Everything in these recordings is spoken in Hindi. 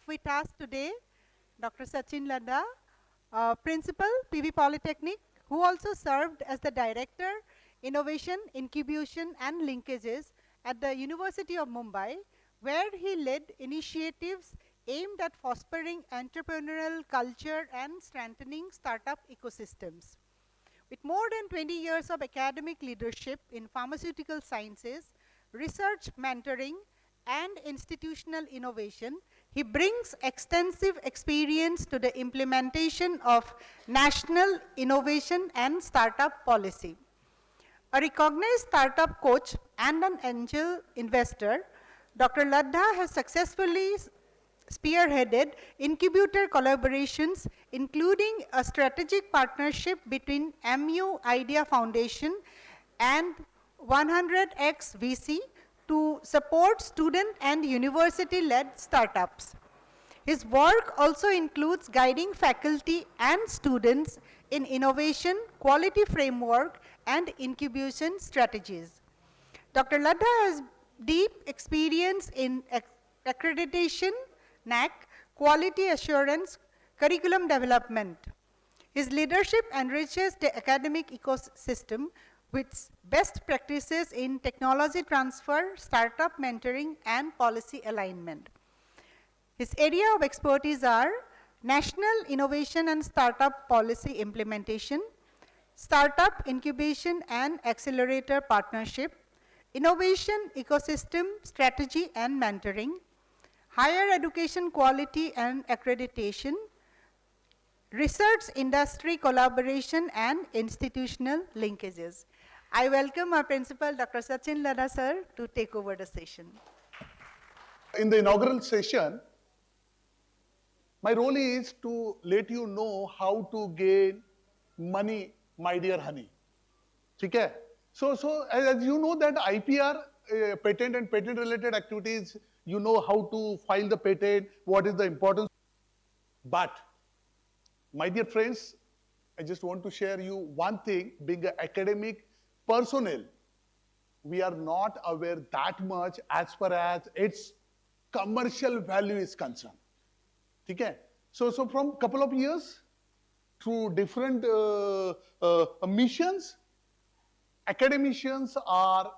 with us today Dr. Sachin Ladha, Principal, PV Polytechnic, who also served as the Director, Innovation, Incubation and Linkages at the University of Mumbai, where he led initiatives aimed at fostering entrepreneurial culture and strengthening startup ecosystems. With more than 20 years of academic leadership in pharmaceutical sciences, research mentoring, and institutional innovation, he brings extensive experience to the implementation of national innovation and startup policy. A recognized startup coach and an angel investor, Dr. Ladha has successfully spearheaded incubator collaborations, including a strategic partnership between MU Idea Foundation and 100X VC to support student and university-led startups. His work also includes guiding faculty and students in innovation, quality framework, and incubation strategies. Dr. Ladha has deep experience in accreditation, NAC, quality assurance, curriculum development. His leadership enriches the academic ecosystem with best practices in technology transfer, startup mentoring, and policy alignment. His area of expertise are national innovation and startup policy implementation, startup incubation and accelerator partnership, innovation ecosystem strategy and mentoring, higher education quality and accreditation, research industry collaboration and institutional linkages. I welcome our principal, Dr. Sachin Ladha sir, to take over the session. In the inaugural session, my role is to let you know how to gain money, my dear honey. Okay? So as you know that IPR, patent and patent related activities, you know how to file the patent, what is the importance. But, my dear friends, I just want to share you one thing, being an academic personnel, we are not aware that much as far as its commercial value is concerned. Okay? So from couple of years, through different missions, academicians are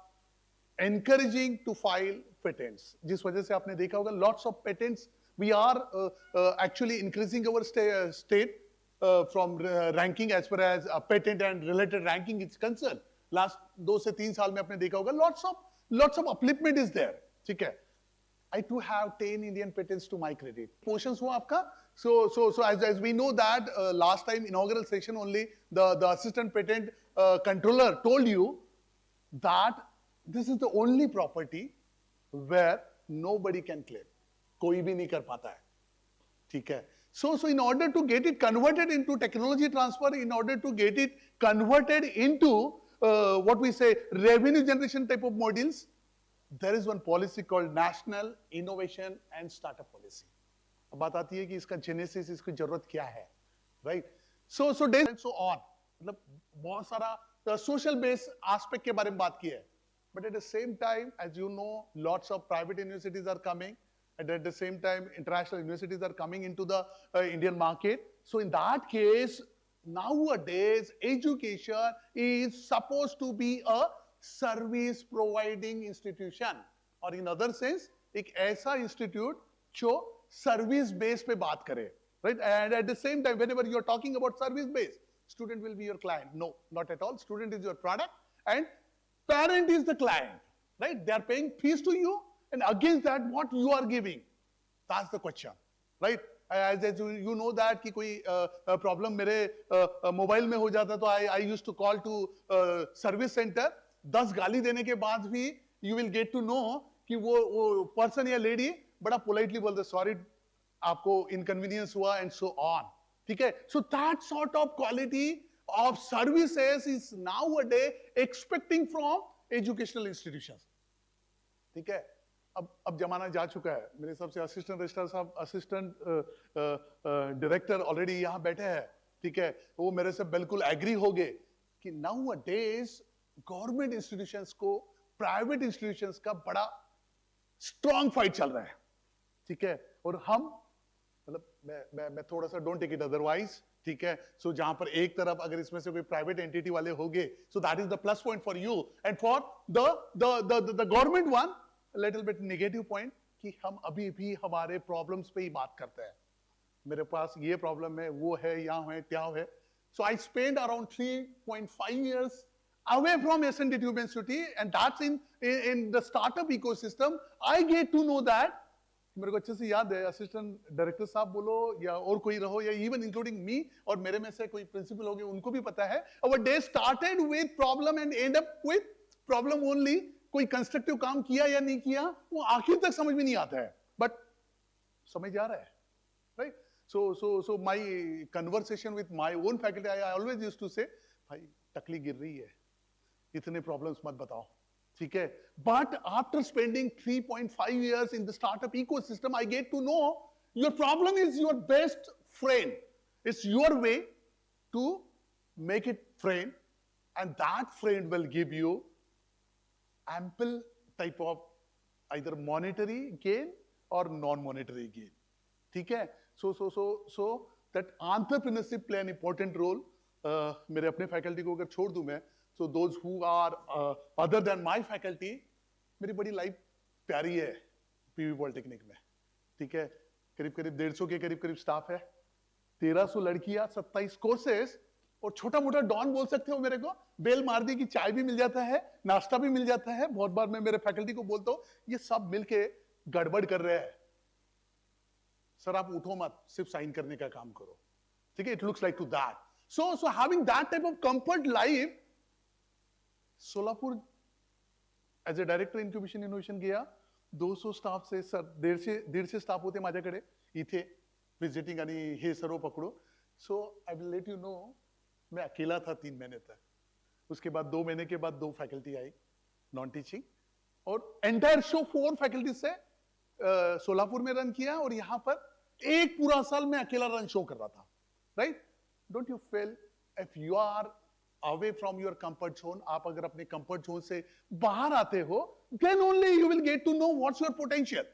encouraging to file patents. जिस वजह से आपने देखा होगा lots of patents. We are actually increasing our state from ranking as far as patent and related ranking is concerned. Last 2 से 3 साल में आपने देखा होगा lots of upliftment is there. ठीक है? I too have 10 Indian patents to my credit. Portions हुआ आपका? So as we know that last time inaugural session only the assistant patent controller told you that this is the only property where nobody can claim. कोई भी नहीं कर पाता है. ठीक है? So in order to get it converted into technology transfer, in order to get it converted into what we say revenue generation type of modules, there is one policy called National Innovation and Startup Policy. अब बात आती है कि इसका genesis, इसकी जरूरत क्या है, right? So days and so on. मतलब बहुत सारा social based aspect के बारे में बात की है. But at the same time, as you know, lots of private universities are coming, and at the same time, international universities are coming into the Indian market. So in that case, nowadays, education is supposed to be a service providing institution, or in other sense, एक ऐसा institute जो service base पे बात करे, right? And at the same time, whenever you are talking about service base, student will be your client. No, not at all. Student is your product, and parent is the client, right? They are paying fees to you, and against that, what you are giving? That's the question, right? As you know that कि कोई problem मेरे mobile में हो जाता तो I used to call to service center. 10 गाली देने के बाद भी you will get to know कि वो person या lady बड़ा politely बोलते sorry आपको inconvenience हुआ and so on. ठीक है? So that sort of quality of services is nowadays expecting from educational institutions. ठीक है? अब जमाना जा चुका है. मेरे हिसाब से असिस्टेंट रजिस्ट्रार साहब, असिस्टेंट डायरेक्टर ऑलरेडी यहाँ बैठे हैं. ठीक है? वो मेरे से बिल्कुल एग्री हो गए कि nowadays गवर्नमेंट इंस्टीट्यूशंस को प्राइवेट इंस्टीट्यूशंस का बड़ा स्ट्रॉन्ग फाइट चल रहा है. ठीक है? और हम मतलब मैं थोड़ा सा डोंट टेक इट अदरवाइज, ठीक है। सो जहां पर एक तरफ अगर इसमें से कोई प्राइवेट एंटिटी वाले होंगे, सो that is the plus point for you, and for the government one little bit negative point, कि हम अभी भी हमारे प्रॉब्लम्स पे ही बात करते हैं। मेरे पास ये प्रॉब्लम है, वो है, यहाँ है, क्या है। So I spend around 3.5 years away from S&T Tube Institute, and that's in the startup ecosystem. I get to know that, मेरे को अच्छे से याद है, असिस्टेंट डायरेक्टर साहब बोलो या और कोई रहो, या इवन इंक्लूडिंग मी, और मेरे में से कोई प्रिंसिपल हो गए, उनको भी पता है, our day started with problem and end up with problem only. कोई कंस्ट्रक्टिव काम किया या नहीं किया वो आखिर तक समझ में नहीं आता है, बट समझ आ रहा है, right? So my conversation with my own faculty, I always used to say, भाई टकली गिर रही है, इतने प्रॉब्लम्स मत बताओ, ठीक है। But after spending 3.5 years in the startup ecosystem, I get to know your problem is your best friend. It's your way to make it friend, and that friend will give you ample type of either monetary gain or non-monetary gain, ठीक है। So that entrepreneurship play an important role. मेरे अपने फैकल्टी को अगर छोड़ दूं मैं, so those who are other than my faculty, मेरी बड़ी लाइफ प्यारी है पीवी पॉलिटेक्निक में, ठीक है। करीब करीब 150 के करीब स्टाफ है, 1300 लड़कियां, 27 कोर्सेस, और छोटा मोटा डॉन बोल सकते हो मेरे को, बेल मार दी कि चाय भी मिल जाता है, नाश्ता भी मिल जाता है। बहुत बार मैं मेरे फैकल्टी को बोलता हूं, ये सब मिलके गड़बड़ कर रहे हैं, सर आप उठो मत, सिर्फ साइन करने का काम करो, ठीक है। It looks like to that, so having that type of comfort life, Solapur as a director incubation innovation गया, 200 स्टाफ से सर 150 स्टाफ होते माझ्याकडे इथे विजिटिंग, आणि हे सर्व पकडो। So I will let you know, मैं अकेला था 3 महीने तक। उसके बाद 2 महीने के बाद 2 फैकल्टी आई नॉन टीचिंग, और एंटायर शो 4 फैकल्टी से सोलापुर में रन किया, और यहां पर एक पूरा साल मैं अकेला रन शो कर रहा था, right? Don't you feel if you are away from your comfort zone, आप अगर अपने कंफर्ट जोन से बाहर आते हो, then only you will get to know what's your potential,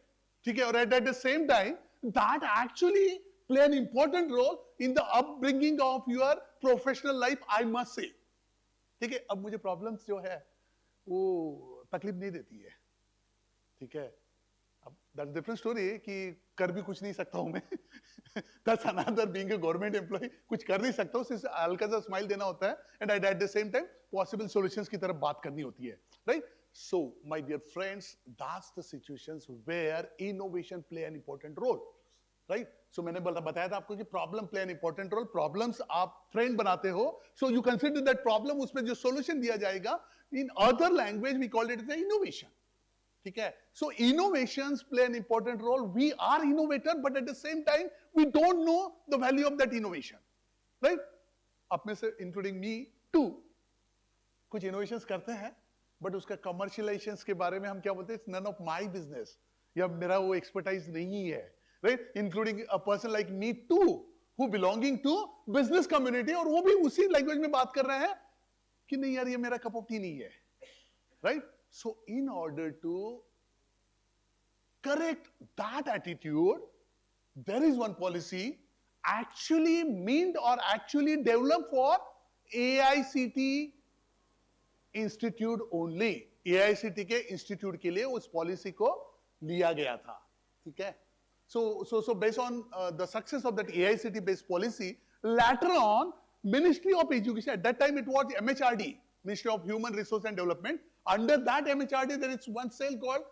ठीक है। और at the same time that actually play an important role in the upbringing of your professional life, I must say, ठीक है। अब मुझे प्रॉब्लम्स जो है वो तकलीफ नहीं देती है, ठीक है। अब दैट्स डिफरेंट स्टोरी कि कर भी कुछ नहीं सकता हूं मैं that's another, being a government employee कुछ कर नहीं सकता हूं, सिर्फ हल्का सा स्माइल देना होता है, and at the same time possible solutions की तरफ बात करनी होती है, right? So my dear friends, that's the situations where innovation play an important role, right? सो मैंने बताया था आपको कि problem play an important role. Problems आप फ्रेंड बनाते हो, so you consider that problem, उसमें जो सॉल्यूशन दिया जाएगा, in other language we call it the innovation, ठीक है। So innovations play an important role. We are innovator, but at the same time we don't know the value of that innovation, right? आप में से इंक्लूडिंग मी टू कुछ इनोवेशंस करते हैं, बट उसका कमर्शियलाइजेशन के बारे में हम क्या बोलते हैं, it's none of my business, या मेरा वो एक्सपर्टाइज नहीं है, right? Including a person like me too, who belonging to business community, और वो भी उसी लैंग्वेज में बात कर रहे हैं कि नहीं यार ये मेरा कप ऑफ टी नहीं है, right? So in order to correct that attitude, there is one policy actually meant or actually developed for AICT institute only. AICT के institute के लिए उस policy को लिया गया था, ठीक है? So based on the success of that AICT based policy, later on Ministry of Education, at that time it was MHRD, Ministry of Human Resource and Development. Under that MHRD, there is one cell called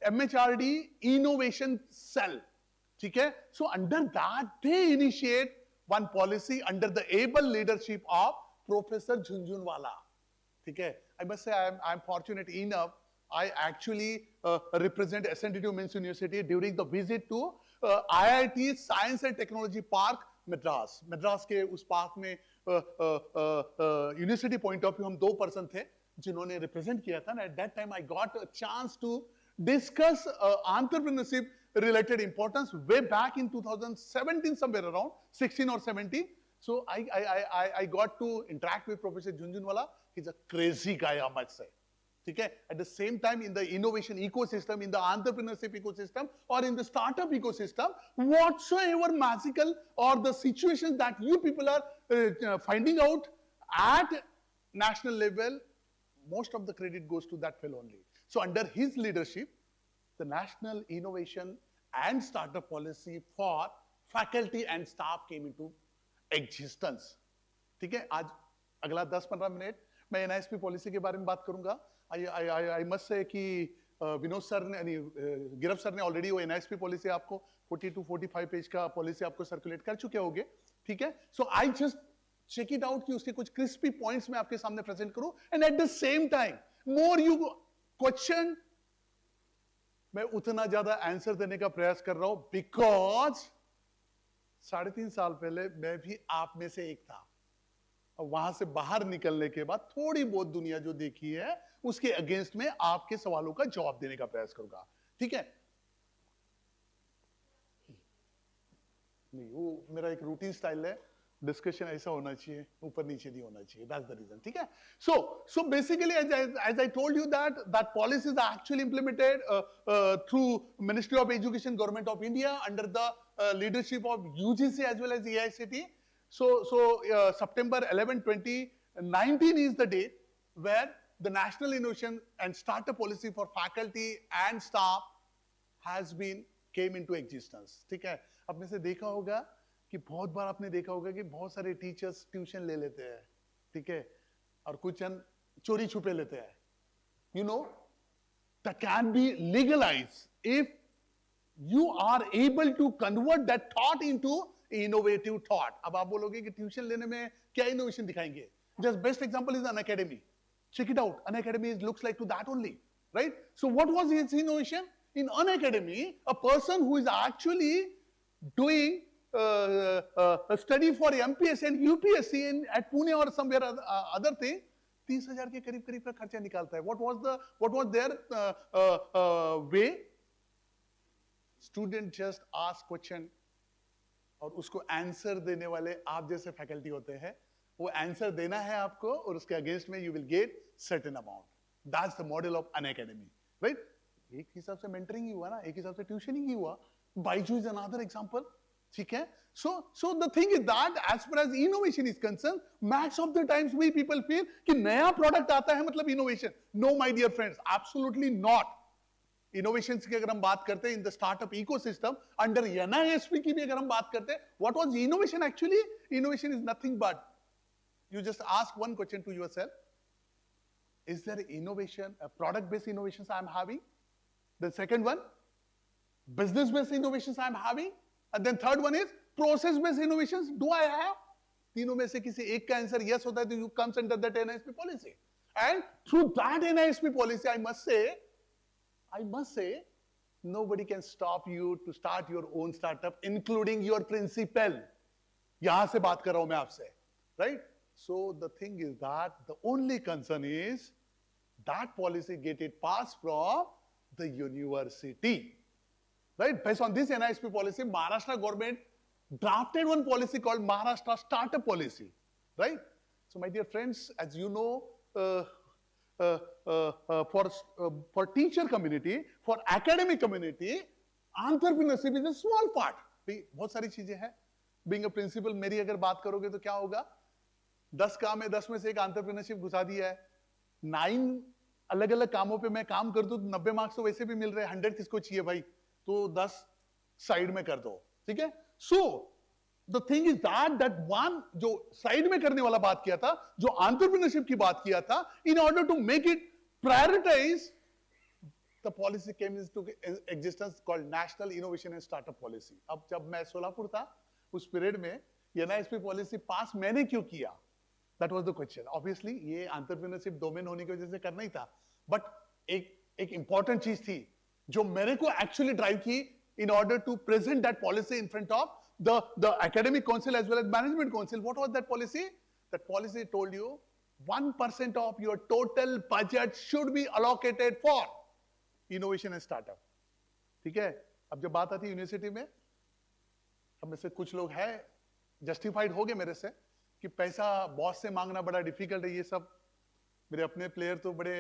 MHRD Innovation Cell. ठीक है? So under that, they initiate one policy under the able leadership of Professor Jhunjhunwala. ठीक है? I must say I am fortunate enough. I actually represent S&T Women's University during the visit to IIT Science and Technology Park, Madras. Madras के उस पार्क में यूनिवर्सिटी पॉइंट ऑफ व्यू हम 2 पर्सन थे जिन्होंने रिप्रेजेंट किया था। At that time I got a chance to discuss entrepreneurship related importance way back in 2017, somewhere around 16 or 17. So I got to interact with Professor Jhunjhunwala. He's a crazy guy, I must say. ठीक है? At the same time, in the innovation ecosystem, in the entrepreneurship ecosystem, or in the startup ecosystem, whatsoever magical or the situations that you people are finding out at national level, most of the credit goes to that fellow only. So under his leadership, the National Innovation and Startup Policy for Faculty and Staff came into existence. ठीक है? आज अगला 10-15 मिनट मैं एनआईएसपी पॉलिसी के बारे में बात करूंगा. आई मस्ट से कि विनोद सर ने यानी गिरव सर ने ऑलरेडी वो एनआईएसपी पॉलिसी आपको 40 to 45 पेज का पॉलिसी आपको सर्कुलेट कर चुके होंगे. ठीक है? So I just check it out कि उसके कुछ क्रिस्पी पॉइंट्स मैं आपके सामने प्रेजेंट करूं, and at the same time more you question, मैं उतना ज्यादा आंसर देने का प्रयास कर रहा हूं, बिकॉज 3.5 साल पहले मैं भी आप में से एक था. और वहां से बाहर निकलने के बाद थोड़ी बहुत दुनिया जो देखी है उसके अगेंस्ट में आपके सवालों का जवाब देने का प्रयास करूंगा. ठीक है? नहीं, वो मेरा एक रूटीन स्टाइल है, डिस्कशन ऐसा होना चाहिए, ऊपर नीचे नहीं होना चाहिए. That's the reason. ठीक है? So basically, as I told you that policy is actually implemented through Ministry of Education, Government of India, under the leadership of UGC as well as AICT. So September 11, 2019 is the date where the National Innovation and Startup Policy for Faculty and Staff has been came into existence. ठीक है? आपने से देखा होगा कि बहुत बार आपने देखा होगा कि बहुत सारे टीचर्स ट्यूशन ले लेते हैं. ठीक है? और कुछ चोरी छुपे लेते हैं. You know, that can be legalized if you are able to convert that thought into innovative thought. अब आप बोलोगे कि ट्यूशन लेने में क्या इनोवेशन दिखाएंगे? Just best example is Unacademy. Check it out. Unacademy looks like to that only, right? So what was his innovation? In Unacademy, a person who is actually doing a study for MPSC and UPSC at Pune or somewhere other thing, 30,000 के करीब करीब का खर्चा निकालता है. What was their way? Student just ask question और उसको आंसर देने वाले आप जैसे फैकल्टी होते हैं. वो आंसर देना है आपको और उसके अगेंस्ट में you will gate certain amount. That's the model of Unacademy, right? एक हिसाब से मेंटरिंग ही हुआ ना, एक हिसाब से ट्यूशनिंग ही हुआ. Byju is another example. ठीक है? So the thing is that as far as innovation is concern, max of the times we people feel कि नया प्रोडक्ट आता है मतलब innovation. No my dear friends, absolutely not. Innovation की अगर हम बात करते हैं in the startup ecosystem under NISP की भी अगर हम बात करते हैं, what was innovation actually? Innovation is nothing but you just ask one question to yourself, is there innovation, product based innovations I am having? The second one, business based innovations I am having, and then third one is process based innovations do I have? तीनों में से किसी एक का आंसर yes होता है तो you comes under that NISP policy, and through that NISP policy I must say nobody can stop you to start your own startup, including your principal. यहां से बात कर रहा हूं मैं आपसे, right? So the thing is that the only concern is that policy get it passed from the university, right? Based on this NISP policy, Maharashtra government drafted one policy called Maharashtra Startup Policy, right? So my dear friends, as you know, for teacher community, for academic community, entrepreneurship is a small part. बहुत सारी चीजें हैं. Being a principal, मेरी अगर बात करोगे तो क्या होगा? 10 काम है, 10 में से एक एंटरप्रेन्योरशिप घुसा दिया है. 9 अलग अलग कामों पे मैं काम कर दूं तो 90 मार्क्स तो वैसे भी मिल रहे हैं. 100 किसको चाहिए भाई? तो 10 साइड में कर दो. ठीक है? So the thing is that one जो साइड में करने वाला बात किया था, जो एंटरप्रेन्योरशिप की बात किया था, in order to make it prioritize, the policy came into existence called national innovation and startup policy. अब जब मैं सोलापुर था उस पीरियड में एनआईएसपी पॉलिसी पास मैंने क्यों किया? That was the question. Obviously, ये entrepreneurship domain होने की वजह से करना ही था. But एक important चीज थी जो मेरे को actually drive की in order to present that policy in front of the academic council as well as management council. What was that policy? That policy told you 1% of your total budget should be allocated for innovation and startup. ठीक है? अब जब बात आती है यूनिवर्सिटी में, अब में से कुछ लोग हैं जस्टिफाइड हो गए मेरे से कि पैसा बॉस से मांगना बड़ा डिफिकल्ट है, ये सब मेरे अपने प्लेयर तो बड़े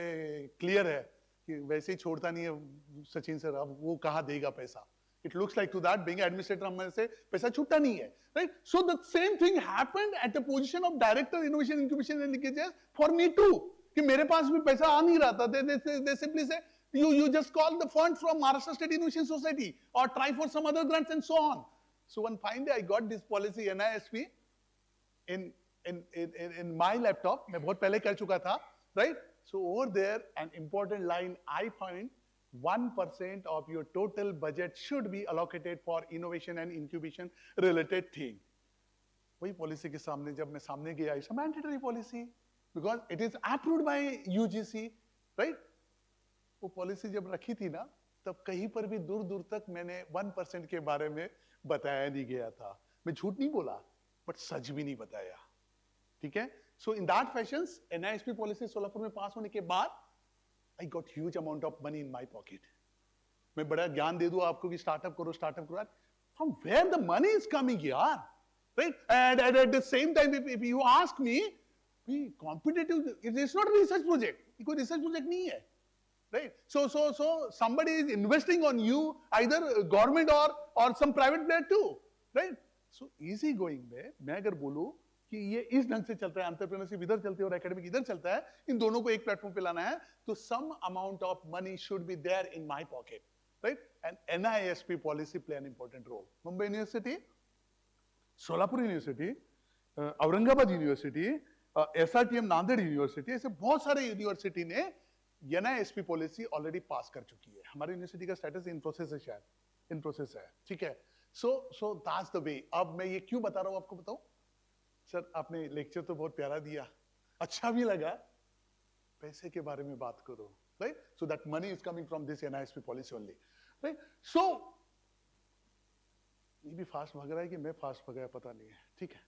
क्लियर है कि वैसे ही छोड़ता नहीं है सचिन सर, अब वो कहाँ देगा पैसा. It looks like to that being administrator हमारे से पैसा छूटता नहीं है, right? So the same thing happened at the position of director innovation incubation and linkages for me too. कि मेरे पास भी पैसा आ नहीं रहा था. They simply say you just call the fund from Maharashtra State Innovation Society or try for some other grants and so on. So one fine day I got this policy NISP in my laptop. मैं बहुत पहले कर चुका था, right? So over there an important line I find 1% of your total budget should be allocated for innovation and incubation related thing. वही पॉलिसी के सामने जब मैं सामने गया, it's a mandatory policy because it is approved by UGC, right? वो पॉलिसी जब रखी थी ना, तब कहीं पर भी दूर दूर तक मैंने 1% के बारे में बताया नहीं गया था. मैं झूठ नहीं बोला, बट सच भी नहीं बताया. ठीक है? So in that fashion, NISP policy Solapur में पास होने के बाद I got huge amount of money in my pocket. मैं बड़ा ज्ञान दे दूं आपको कि स्टार्टअप करो, स्टार्टअप करो. From where the money is coming, यार, right? And at the same time, if you ask me, be competitive. It is not a research project. कोई research project नहीं है, right? So somebody is investing on you, either government or some private player too, right? So easy going में मैं अगर बोलूं कि ये इस ढंग से चलता है, एंटरप्रेन्योरशिप इधर चलती है और एकेडमिक इधर चलता है, इन दोनों को एक प्लेटफॉर्म पे लाना है, तो some amount of money should be there in my pocket, right? And NISP policy play an important role. Mumbai university, Solapur university, Aurangabad university, SRTM Nanded university, ऐसे बहुत सारे यूनिवर्सिटी ने NISP पॉलिसी ऑलरेडी पास कर चुकी है. हमारी यूनिवर्सिटी का स्टेटस इन प्रोसेस है, शायद इन प्रोसेस है. ठीक है? So that's the way. अब मैं ये क्यों बता रहा हूं आपको, बताऊं सर? आपने लेक्चर तो बहुत प्यारा दिया, अच्छा भी लगा. पैसे के बारे में बात करो, right? So that money is coming from this NISP policy only, right? So ये भी फास्ट भाग रहा है कि मैं फास्ट भागा, पता नहीं है. ठीक है,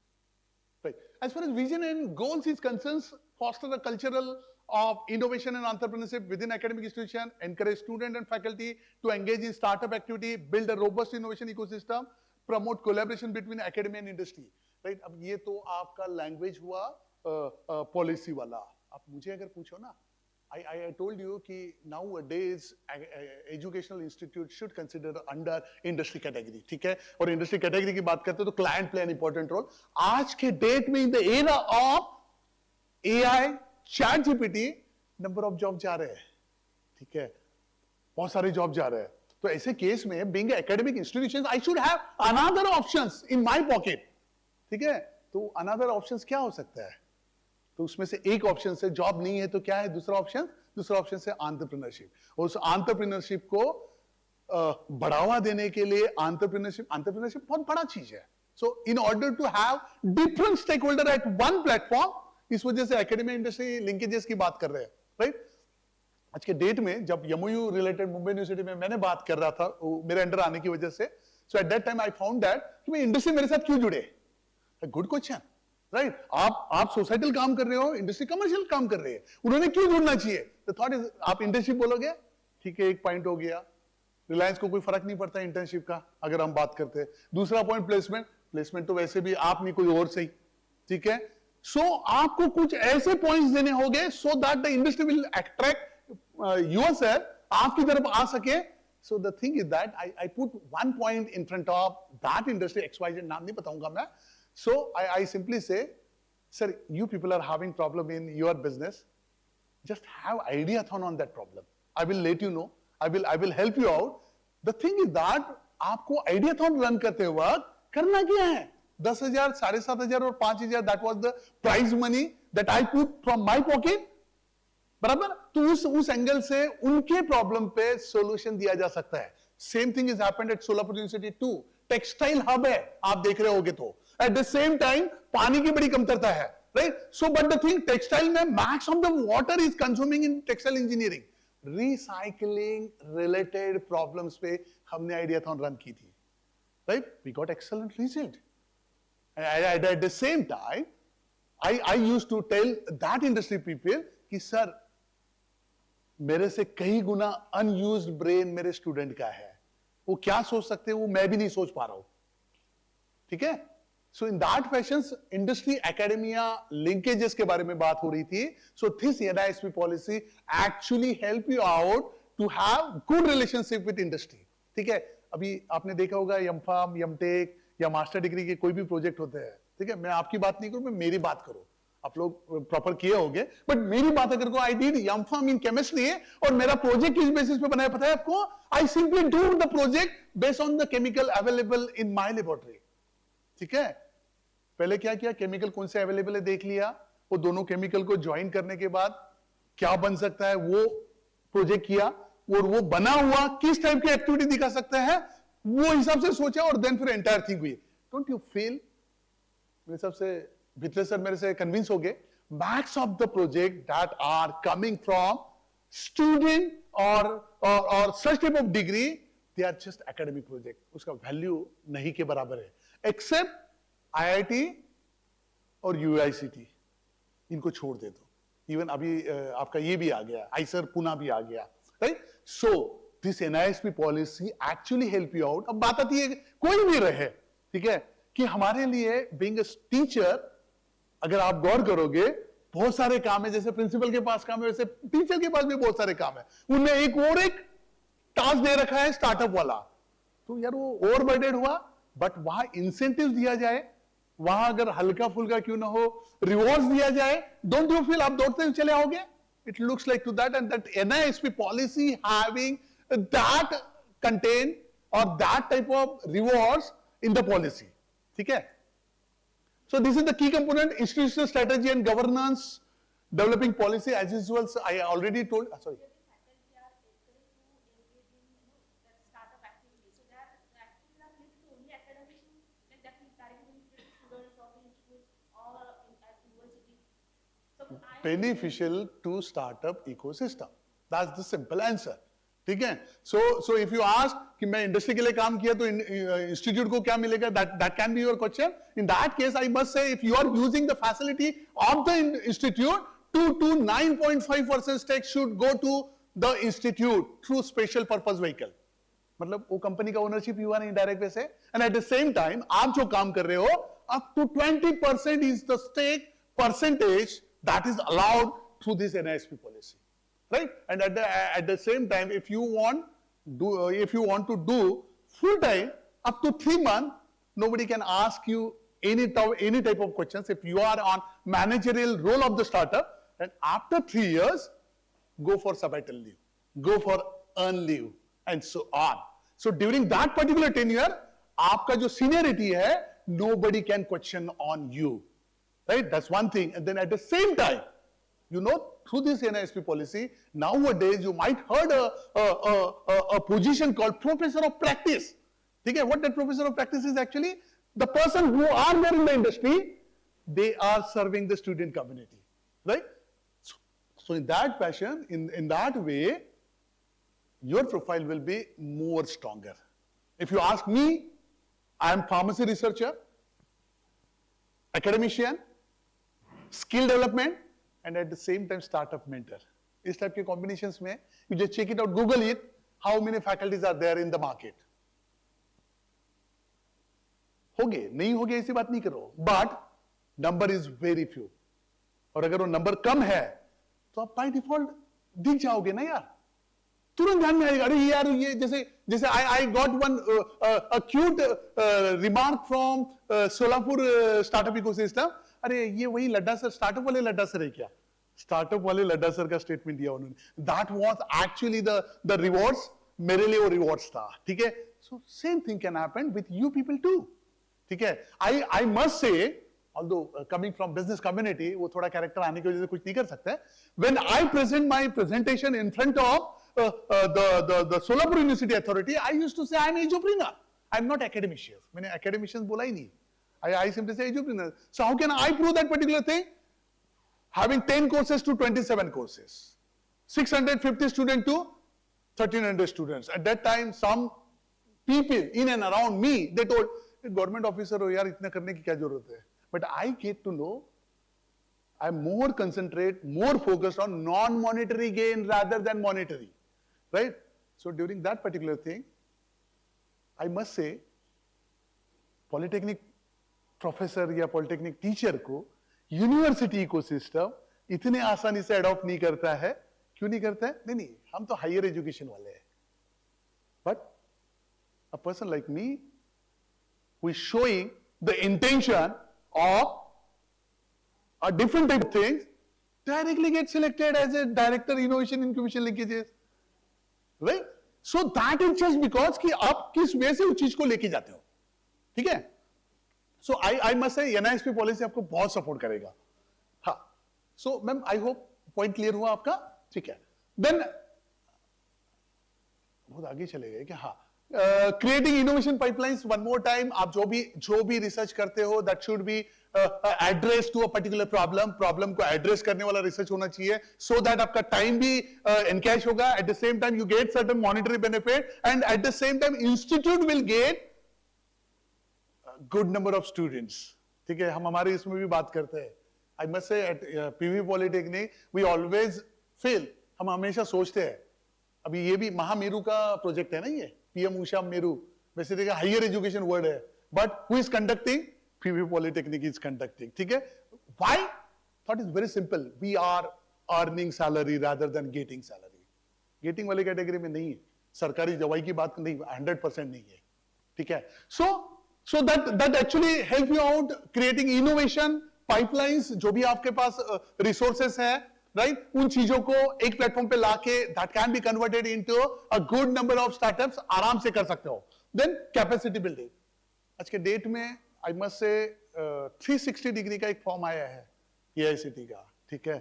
right? As far as vision and goals is concerned, foster a cultural of innovation and entrepreneurship within academic institution, encourage student and faculty to engage in startup activity, build a robust innovation ecosystem, promote collaboration between academia and industry, right? अब ये तो आपका language हुआ policy वाला. अब मुझे अगर पूछो ना, I told you कि nowadays educational institute should consider under industry category, ठीक है? और industry category की बात करते हैं तो client play an important role. आज के date में in the era of AI, ChatGPT, number of jobs जा रहे हैं, ठीक है? बहुत सारे जॉब जा रहे हैं. तो ऐसे केस में being an academic institution, I should have another options in my pocket, ठीक है? तो another options क्या हो सकता है? तो उसमें से एक ऑप्शन से जॉब नहीं है तो क्या है दूसरा ऑप्शन? दूसरा ऑप्शन से एंटरप्रेन्योरशिप. और उस एंटरप्रेन्योरशिप को बढ़ावा देने के लिए एंटरप्रेन्योरशिप बहुत बड़ा चीज है. So in order to have different stakeholder at one platform, इस वजह से एकेडमिक इंडस्ट्री लिंकेजेस की बात कर रहे हैं, राइट? आज के डेट में जब MOU रिलेटेड मुंबई यूनिवर्सिटी में मैंने बात कर रहा था मेरे अंडर आने की वजह से, so at that time I found that कि भाई इंडस्ट्री मेरे साथ क्यों जुड़े. Good question, right? आप सोसाइटल काम कर रहे हो, इंडस्ट्री कमर्शियल काम कर रही है, उन्होंने क्यों जुड़ना चाहिए? द थॉट इज, आप इंटर्नशिप बोलोगे, ठीक है, एक पॉइंट हो गया. रिलायंस को कोई फर्क नहीं पड़ता इंटर्नशिप का अगर हम बात करते हैं. दूसरा पॉइंट प्लेसमेंट तो वैसे भी आप नहीं कोई और सही, ठीक है? सो आपको कुछ ऐसे पॉइंट्स देने होंगे so that the industry will attract yourself, आपकी तरफ आ सके. सो the thing is that I put one point in front of that industry, XYZ नाम नहीं बताऊंगा मैं. So I simply say, sir, you people are having problem in your business. Just have ideathon on that problem. I will let you know. I will help you out. The thing is that आपको ideathon run करते वक्त करना क्या है? 10,000, 7,500 और 5,000. That was the prize money that I put from my pocket. बराबर? तो उस एंगल से उनके प्रॉब्लम पे सोल्यूशन दिया जा सकता है. Same thing is happened at Solapur university too. Textile hub है, आप देख रहे होगे तो. एट द सेम टाइम पानी की बड़ी कमतरता है, right? So but the thing, textile में max of the water is consuming in textile engineering. Recycling related problems पे हमने आइडियाथॉन रन की थी, right? We got excellent result. At the same time I used to tell that industry people कि सर मेरे से कई गुना अनयूज्ड ब्रेन मेरे स्टूडेंट का है, वो क्या सोच सकते हैं वो मैं भी नहीं सोच पा रहा हूं, ठीक है? So in that fashion, industry academia linkages के बारे में बात हो रही थी. So this NISP policy actually help you out to have good relationship with industry. ठीक है. अभी आपने देखा होगा M.Pharm, M.Tech या मास्टर डिग्री के कोई भी प्रोजेक्ट होते हैं. ठीक है. मैं आपकी बात नहीं करूं, मैं मेरी बात करूं. आप लोग प्रॉपर किए होंगे, बट मेरी बात अगर को I did M.Pharm in chemistry और मेरा प्रोजेक्ट किस बेसिस पे बनाया पता है आपको? I simply do the project based on the chemical available in my laboratory. ठीक है. पहले क्या किया, केमिकल कौन से अवेलेबल है देख लिया, वो दोनों केमिकल को ज्वाइन करने के बाद क्या बन सकता है वो प्रोजेक्ट किया, और वो बना हुआ किस टाइप की एक्टिविटी दिखा सकता है वो हिसाब से सोचा, और देन फिर एंटायर थिंग हुई. डोंट यू फील, मेरे हिसाब से भित्रे सर मेरे से कन्विंस हो गए, max of the project that are coming from student और such type of degree, they are just academic project. उसका वैल्यू नहीं के बराबर है, एक्सेप्ट IIT और UICT. इनको छोड़ दे दो. इवन अभी आपका ये भी आ गया, आईसर पुणे भी आ गया, right. So this NISP policy actually help you out. अब बात आती है कोई भी रहे, ठीक है, कि हमारे लिए बीइंग अ टीचर, अगर आप गौर करोगे बहुत सारे काम है, जैसे प्रिंसिपल के पास काम है वैसे टीचर के पास भी बहुत सारे काम है. उनमें एक टास्क दे रखा है स्टार्टअप वाला, तो यार वो ओवरबर्डेड हुआ. बट वहां इंसेंटिव दिया जाए, वहां अगर हल्का फुल्का क्यों ना हो रिवॉर्ड्स दिया जाए, डोंट यू फील आप दौड़ते हुए चले आओगे? It looks like to that, and that NISP policy having that content और that type of rewards in the policy. ठीक है. So this is the key component: institutional strategy and governance, developing policy. As usual, I already told. Sorry. Faculty are encouraged to engage in that startup activity. So they are actually not limited to only academicians, like that will directly benefit students of the institute or at university. So I Beneficial to startup ecosystem. That's the simple answer. ठीक है. So if you ask कि मैं इंडस्ट्री के लिए काम किया तो इंस्टीट्यूट को क्या मिलेगा, that can be your question. In that case, I must say, if you are using the facility of the institute, 2 to 9.5% stake should go to the institute through special purpose vehicle. मतलब वो कंपनी का ओनरशिप हुआ नहीं डायरेक्ट वे से, and at the same time आप जो काम कर रहे हो, up to 20% is the stake percentage that is allowed through this NISP policy. Right, and at the same time, if you want to do full time up to 3 months, nobody can ask you any type of questions. If you are on managerial role of the startup, and after 3 years, go for sabbatical leave, go for earn leave, and so on. So during that particular tenure, आपका जो seniority है, nobody can question on you, right? That's one thing. And then at the same time, you know, through this NISP policy, nowadays you might heard a position called professor of practice. Okay, what that professor of practice is actually the person who are there in the industry, they are serving the student community, right? So in that fashion, in that way, your profile will be more stronger. If you ask me, I am pharmacy researcher, academician, skill development, and at the same time startup mentor. इस टाइप के combinations में, you just check it out, Google it, how many faculties are there in the market. होगे, नहीं होगे ऐसी बात नहीं करो, but number is very few. और अगर वो number कम है, तो आप by default दिख जाओगे ना यार. तुरंत ध्यान में आएगा, अरे यार ये जैसे I got one a cute remark from Solapur startup ecosystem. अरे ये वही लड्डा सर, स्टार्टअप वाले लड्डा सर है क्या? स्टार्टअप वाले लड्डा सर का स्टेटमेंट दिया उन्होंने. That was actually the rewards, मेरे लिए वो रिवॉर्ड्स था. ठीक है. So same thing can happen with you people too. ठीक है. I must say, although coming from business community, वो थोड़ा कैरेक्टर आने की वजह से कुछ नहीं कर सकते. When I present my presentation in front of the Solapur University Authority, I used to say I am entrepreneur. I am not academician. मैंने academicians बोला ही नहीं. I simply say entrepreneur. So how can I prove that particular thing? Having 10 courses to 27 courses, 650 students to 1300 students. At that time, some people in and around me, they told, government officer हो यार, इतना करने की क्या जरूरत है? But I get to know, I'm more concentrate, more focused on non-monetary gain rather than monetary, right? So during that particular thing, I must say, Polytechnic professor या पॉलिटेक्निक टीचर को यूनिवर्सिटी इकोसिस्टम इतने आसानी से अडॉप्ट नहीं करता है। क्यों नहीं करता है? नहीं, हम तो हायर एजुकेशन वाले हैं। But a person like me who is showing the intention of a different type of things, directly get selected as a director innovation incubation linkages, right? So that is just because कि आप किस वे से उस चीज को लेके जाते हो, ठीक है? So I must say NISP policy आपको बहुत सपोर्ट करेगा। हाँ, so ma'am I hope point clear हुआ आपका, ठीक है? Then बहुत आगे चले गए कि हाँ, creating innovation pipelines, one more time, आप जो भी रिसर्च करते हो that should be address to a particular problem को एड्रेस करने वाला रिसर्च होना चाहिए, सो दैट आपका टाइम भी एनकैश होगा, at the same time you get certain monetary benefit, and at the same time institute will get good number of students, ठीक है? हम हमारे इसमें भी बात करते हैं। आई मस्ट से at PV polytechnic we always feel, हम हमेशा सोचते हैं, अभी ये भी महामेरू का प्रोजेक्ट है ना, ये पीएम उषा मेरू, वैसे देखा हायर एजुकेशन वर्ड है, but who is conducting? PV polytechnic is conducting, ठीक है? Why? Thought is very simple, we are earning salary rather than getting salary. Getting वाली कैटेगरी में नहीं है, सरकारी दवाई की बात नहीं, 100% नहीं है, ठीक है? So that actually help you out creating innovation pipelines, जो भी आपके पास रिसोर्सेस है, राइट? उन चीजों को एक प्लेटफॉर्म पे लाके that can be converted into a good number of startups, आराम से कर सकते हो। देन कैपेसिटी बिल्डिंग, आज के डेट में आई मस्ट से 360 डिग्री का एक फॉर्म आया है एआईसीटी का, ठीक है?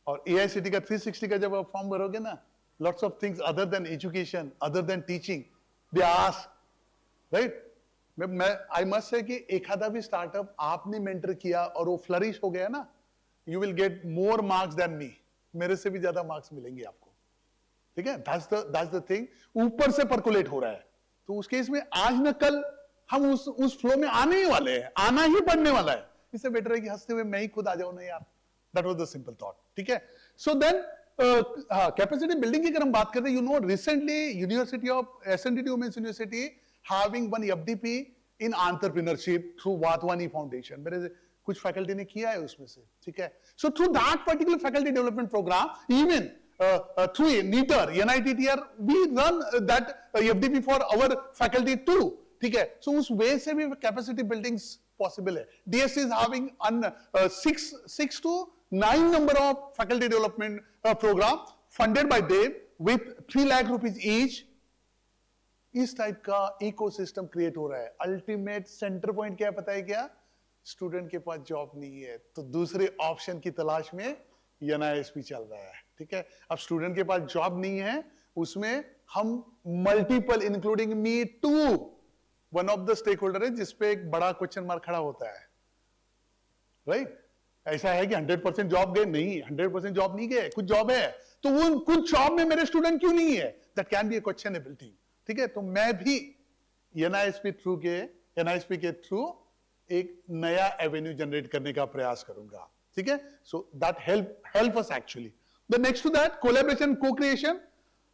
और एआईसीटी का 360 का जब आप फॉर्म भरोगे ना, lots of things other than education, other than teaching, they ask, right? मैं आई मस्ट से कि एक आधा भी स्टार्टअप आपने मेंटर किया और वो फ्लरिश हो गया ना, you will get more marks than me, मेरे से भी ज्यादा मार्क्स मिलेंगे आपको, ठीक है? that's the thing, ऊपर से परकुलेट हो रहा है। तो उस केस में आज न कल हम उस फ्लो में आने ही वाले हैं, आना ही पड़ने वाला है। इससे बेटर है कि हंसते हुए मैं ही खुद आ जाऊं ना यार, that was the simple thought, ठीक है? सो देन कैपेसिटी बिल्डिंग की अगर हम बात करें, you know recently university of SNDT women's university having one FDP in entrepreneurship through Wadhwani foundation, मेरे कुछ फैकल्टी ने किया है उसमें से, ठीक है? So through that particular faculty development program, even through NITR, NITTR, we run that FDP for our faculty too, ठीक है? सो उस वे से भी कैपेसिटी बिल्डिंग्स पॉसिबल है। DSC is having 6 to 9 number of faculty development program funded by them with 3 lakh rupees each. इस टाइप का इकोसिस्टम क्रिएट हो रहा है। अल्टीमेट सेंटर पॉइंट क्या पता है क्या? स्टूडेंट के पास जॉब नहीं है तो दूसरे ऑप्शन की तलाश में NISP चल रहा है, ठीक है? अब स्टूडेंट के पास जॉब नहीं है, उसमें हम multiple including me too one of the stake holder है, जिसपे एक बड़ा क्वेश्चन मार्क खड़ा होता है, राइट? ऐसा है कि 100% जॉब गए? नहीं, 100% जॉब नहीं गए, कुछ जॉब है, तो वो कुछ जॉब में मेरे स्टूडेंट क्यों नहीं है? That can be a questionable thing, ठीक है? तो मैं भी NISP के थ्रू एक नया एवेन्यू जनरेट करने का प्रयास करूंगा, ठीक है? So that help us actually. The next to that collaboration, co-creation.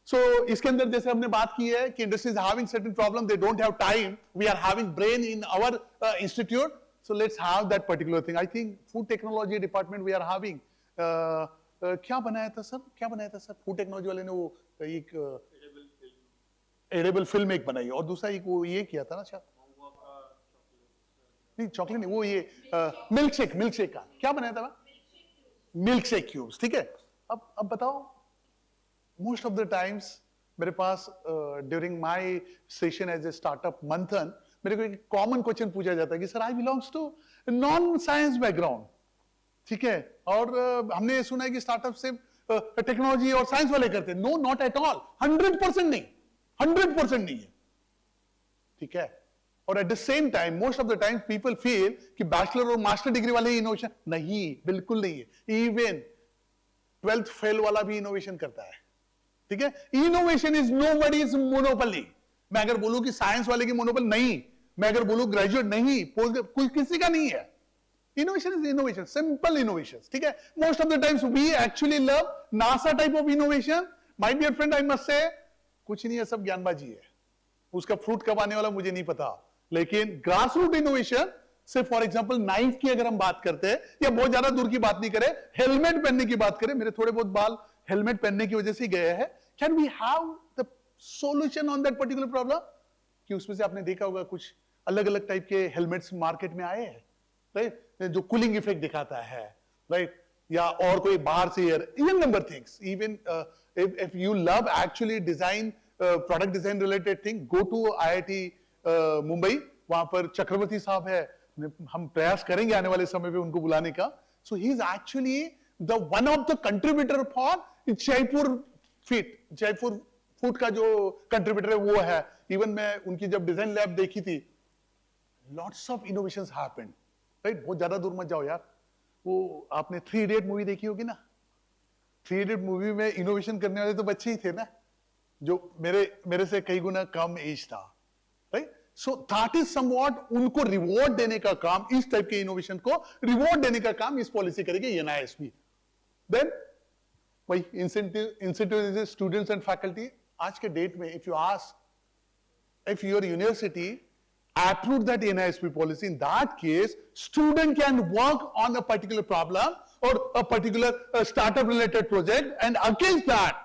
So इसके अंदर जैसे हमने बात की है कि industries having certain problem, they don't have time, we are having brain in our institute, so let's have that particular thing. I think food technology department we are having, क्या बनाया था सर? फूड टेक्नोलॉजी वाले ने वो एक एडिबल फिल्म एक बनाई, और दूसरा एक वो ये किया था ना शायद, नहीं चॉकलेट नहीं, वो ये मिल्क शेक का क्या बनाया था? मिल्क शेक क्यूब्स, ठीक है? अब बताओ, मोस्ट ऑफ द टाइम्स मेरे पास during my session as a startup Manthan, मेरे को एक कॉमन क्वेश्चन पूछा जाता है कि sir I belongs to non science background, ठीक है? और हमने ये सुना है कि स्टार्टअप से टेक्नोलॉजी और साइंस वाले करते हैं। नो, नॉट एट ऑल, 100% नहीं, 100% नहीं है, ठीक है? और at the same time most of the time people feel कि बैचलर और मास्टर डिग्री वाले ही इनोवेशन, नहीं, बिल्कुल नहीं है। इवन 12th फेल वाला भी इनोवेशन करता है, ठीक है? Innovation is nobody's monopoly. मैं अगर बोलूं कि साइंस वाले की मोनोपोली, नहीं। मैं अगर बोलूं ग्रेजुएट, नहीं, कोई किसी का नहीं है। Innovation is innovation, simple innovation, ठीक है? Most of the times we actually love NASA type of innovation. My dear friend, I must say कुछ नहीं है, सब ज्ञानबाजी है। उसका फ्रूट कब आने वाला मुझे नहीं पता, लेकिन ग्रास रूट इनोवेशन सिर्फ फॉर एग्जांपल नाइफ की अगर हम बात करते हैं, या बहुत ज्यादा दूर की बात नहीं करें, हेलमेट पहनने की बात करें, मेरे थोड़े बहुत बाल हेलमेट पहनने की वजह से गए हैं, can we have the solution on that particular problem? कि उसमें से आपने देखा होगा कुछ अलग अलग टाइप के हेलमेट्स मार्केट में आए हैं, राइट, जो कूलिंग इफेक्ट दिखाता है, राइट, या और कोई बाहर से air, even number things, even if you love actually design product design related thing, go to IIT Mumbai, वहां पर चक्रवर्ती साहब है, हम प्रयास करेंगे आने वाले समय पे उनको बुलाने का. So he is actually the one of the contributor for Jaipur फूट का जो कंट्रीब्यूटर है वो है. इवन मैं उनकी जब डिजाइन लैब देखी थी, lots of innovations happened, right. बहुत ज्यादा दूर मत जाओ यार, वो आपने 3 इडियट मूवी देखी होगी ना. 3 इडियट मूवी में इनोवेशन करने वाले तो बच्चे ही थे ना, जो मेरे से कई गुना कम एज था, right. So that is somewhat, उनको रिवॉर्ड देने का काम, इस टाइप के इनोवेशन को रिवॉर्ड देने का काम इस पॉलिसी करेगी NISP. देन वही इंसेंटिव स्टूडेंट्स एंड फैकल्टी. आज के डेट में if you ask if your university approve that NISP policy, in that case student can work on a particular problem or a particular startup related project, and against that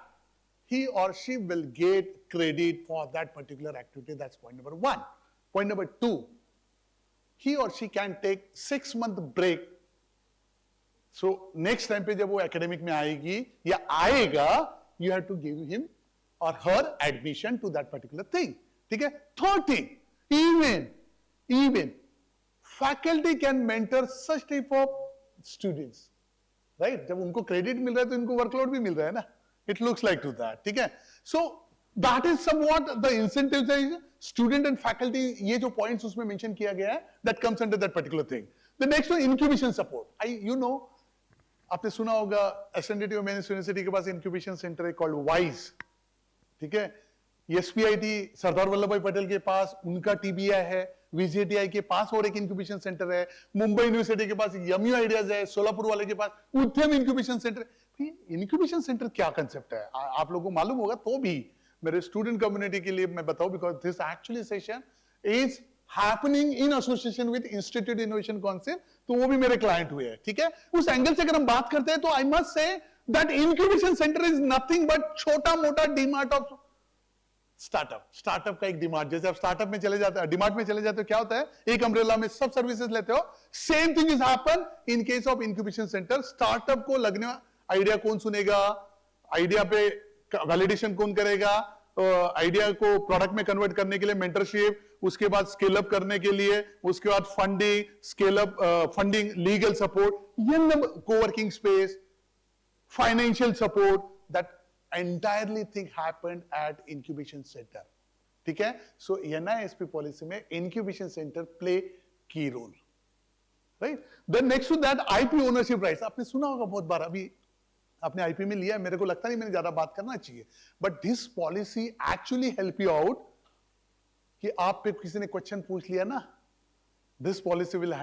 he or she will get credit for that particular activity. That's point number 1. Point number 2, he or she can take 6-month break. So next time पे जब वो academic में आएगी या आएगा, you have to give him or her admission to that particular thing. ठीक है. Third thing, even faculty can mentor such type of students, right. जब उनको क्रेडिट मिल रहा है तो इनको वर्कलोड भी मिल रहा है ना. It looks like to that. ठीक है. So that is somewhat the incentives student and faculty, ये जो points उसमें mention किया गया है, that comes under that particular thing. The next one, incubation support. आपने सुना होगा SNDT वुमेन्स यूनिवर्सिटी के पास इंक्यूबेशन सेंटर है कॉल्ड वाइज. ठीक है. SPIT सरदार वल्लभ भाई पटेल के पास उनका TBI है, VJTI के पास और एक इंक्यूबेशन सेंटर है, मुंबई यूनिवर्सिटी के पास यम्यू आइडियाज है, सोलापुर वाले के पास उद्यम इंक्यूबेशन सेंटर. इंक्यूबेशन सेंटर क्या कंसेप्ट है आप लोगों को मालूम होगा, तो भी मेरे स्टूडेंट कम्युनिटी के लिए मैं बताऊं, because this actually session is happening in association with institute innovation council, तो वो भी मेरे क्लाइंट हुए हैं. ठीक है. उस एंगल से अगर हम बात करते हैं तो आई must say that incubation centre is nothing but छोटा मोटा डीमार्ट ऑफ स्टार्टअप का एक डिमार्ट. जैसे आप स्टार्टअप में चले जाते हैं, डिमार्ट में चले जाते हो, क्या होता है, एक अम्ब्रेला में सब सर्विसेज लेते हो. Same thing is happen in case of incubation centre. Startup को लगने आइडिया कौन सुनेगा, आइडिया पे वैलिडेशन कौन करेगा, आइडिया को प्रोडक्ट में कन्वर्ट करने के लिए मेंटरशिप, उसके बाद स्केल अप करने के लिए, उसके बाद funding, scale up funding, legal support, ये coworking space, financial support, that entirely thing happened at incubation center. ठीक है. So NISP policy में incubation center play key role, right. Then next to that IP ownership rights. आपने सुना होगा बहुत बार, अभी आपने IP में लिया है, मेरे को लगता नहीं मैंने ज्यादा बात करना चाहिए, but this policy actually help you out कि आप पे किसी ने क्वेश्चन पूछ लिया ना, this policy will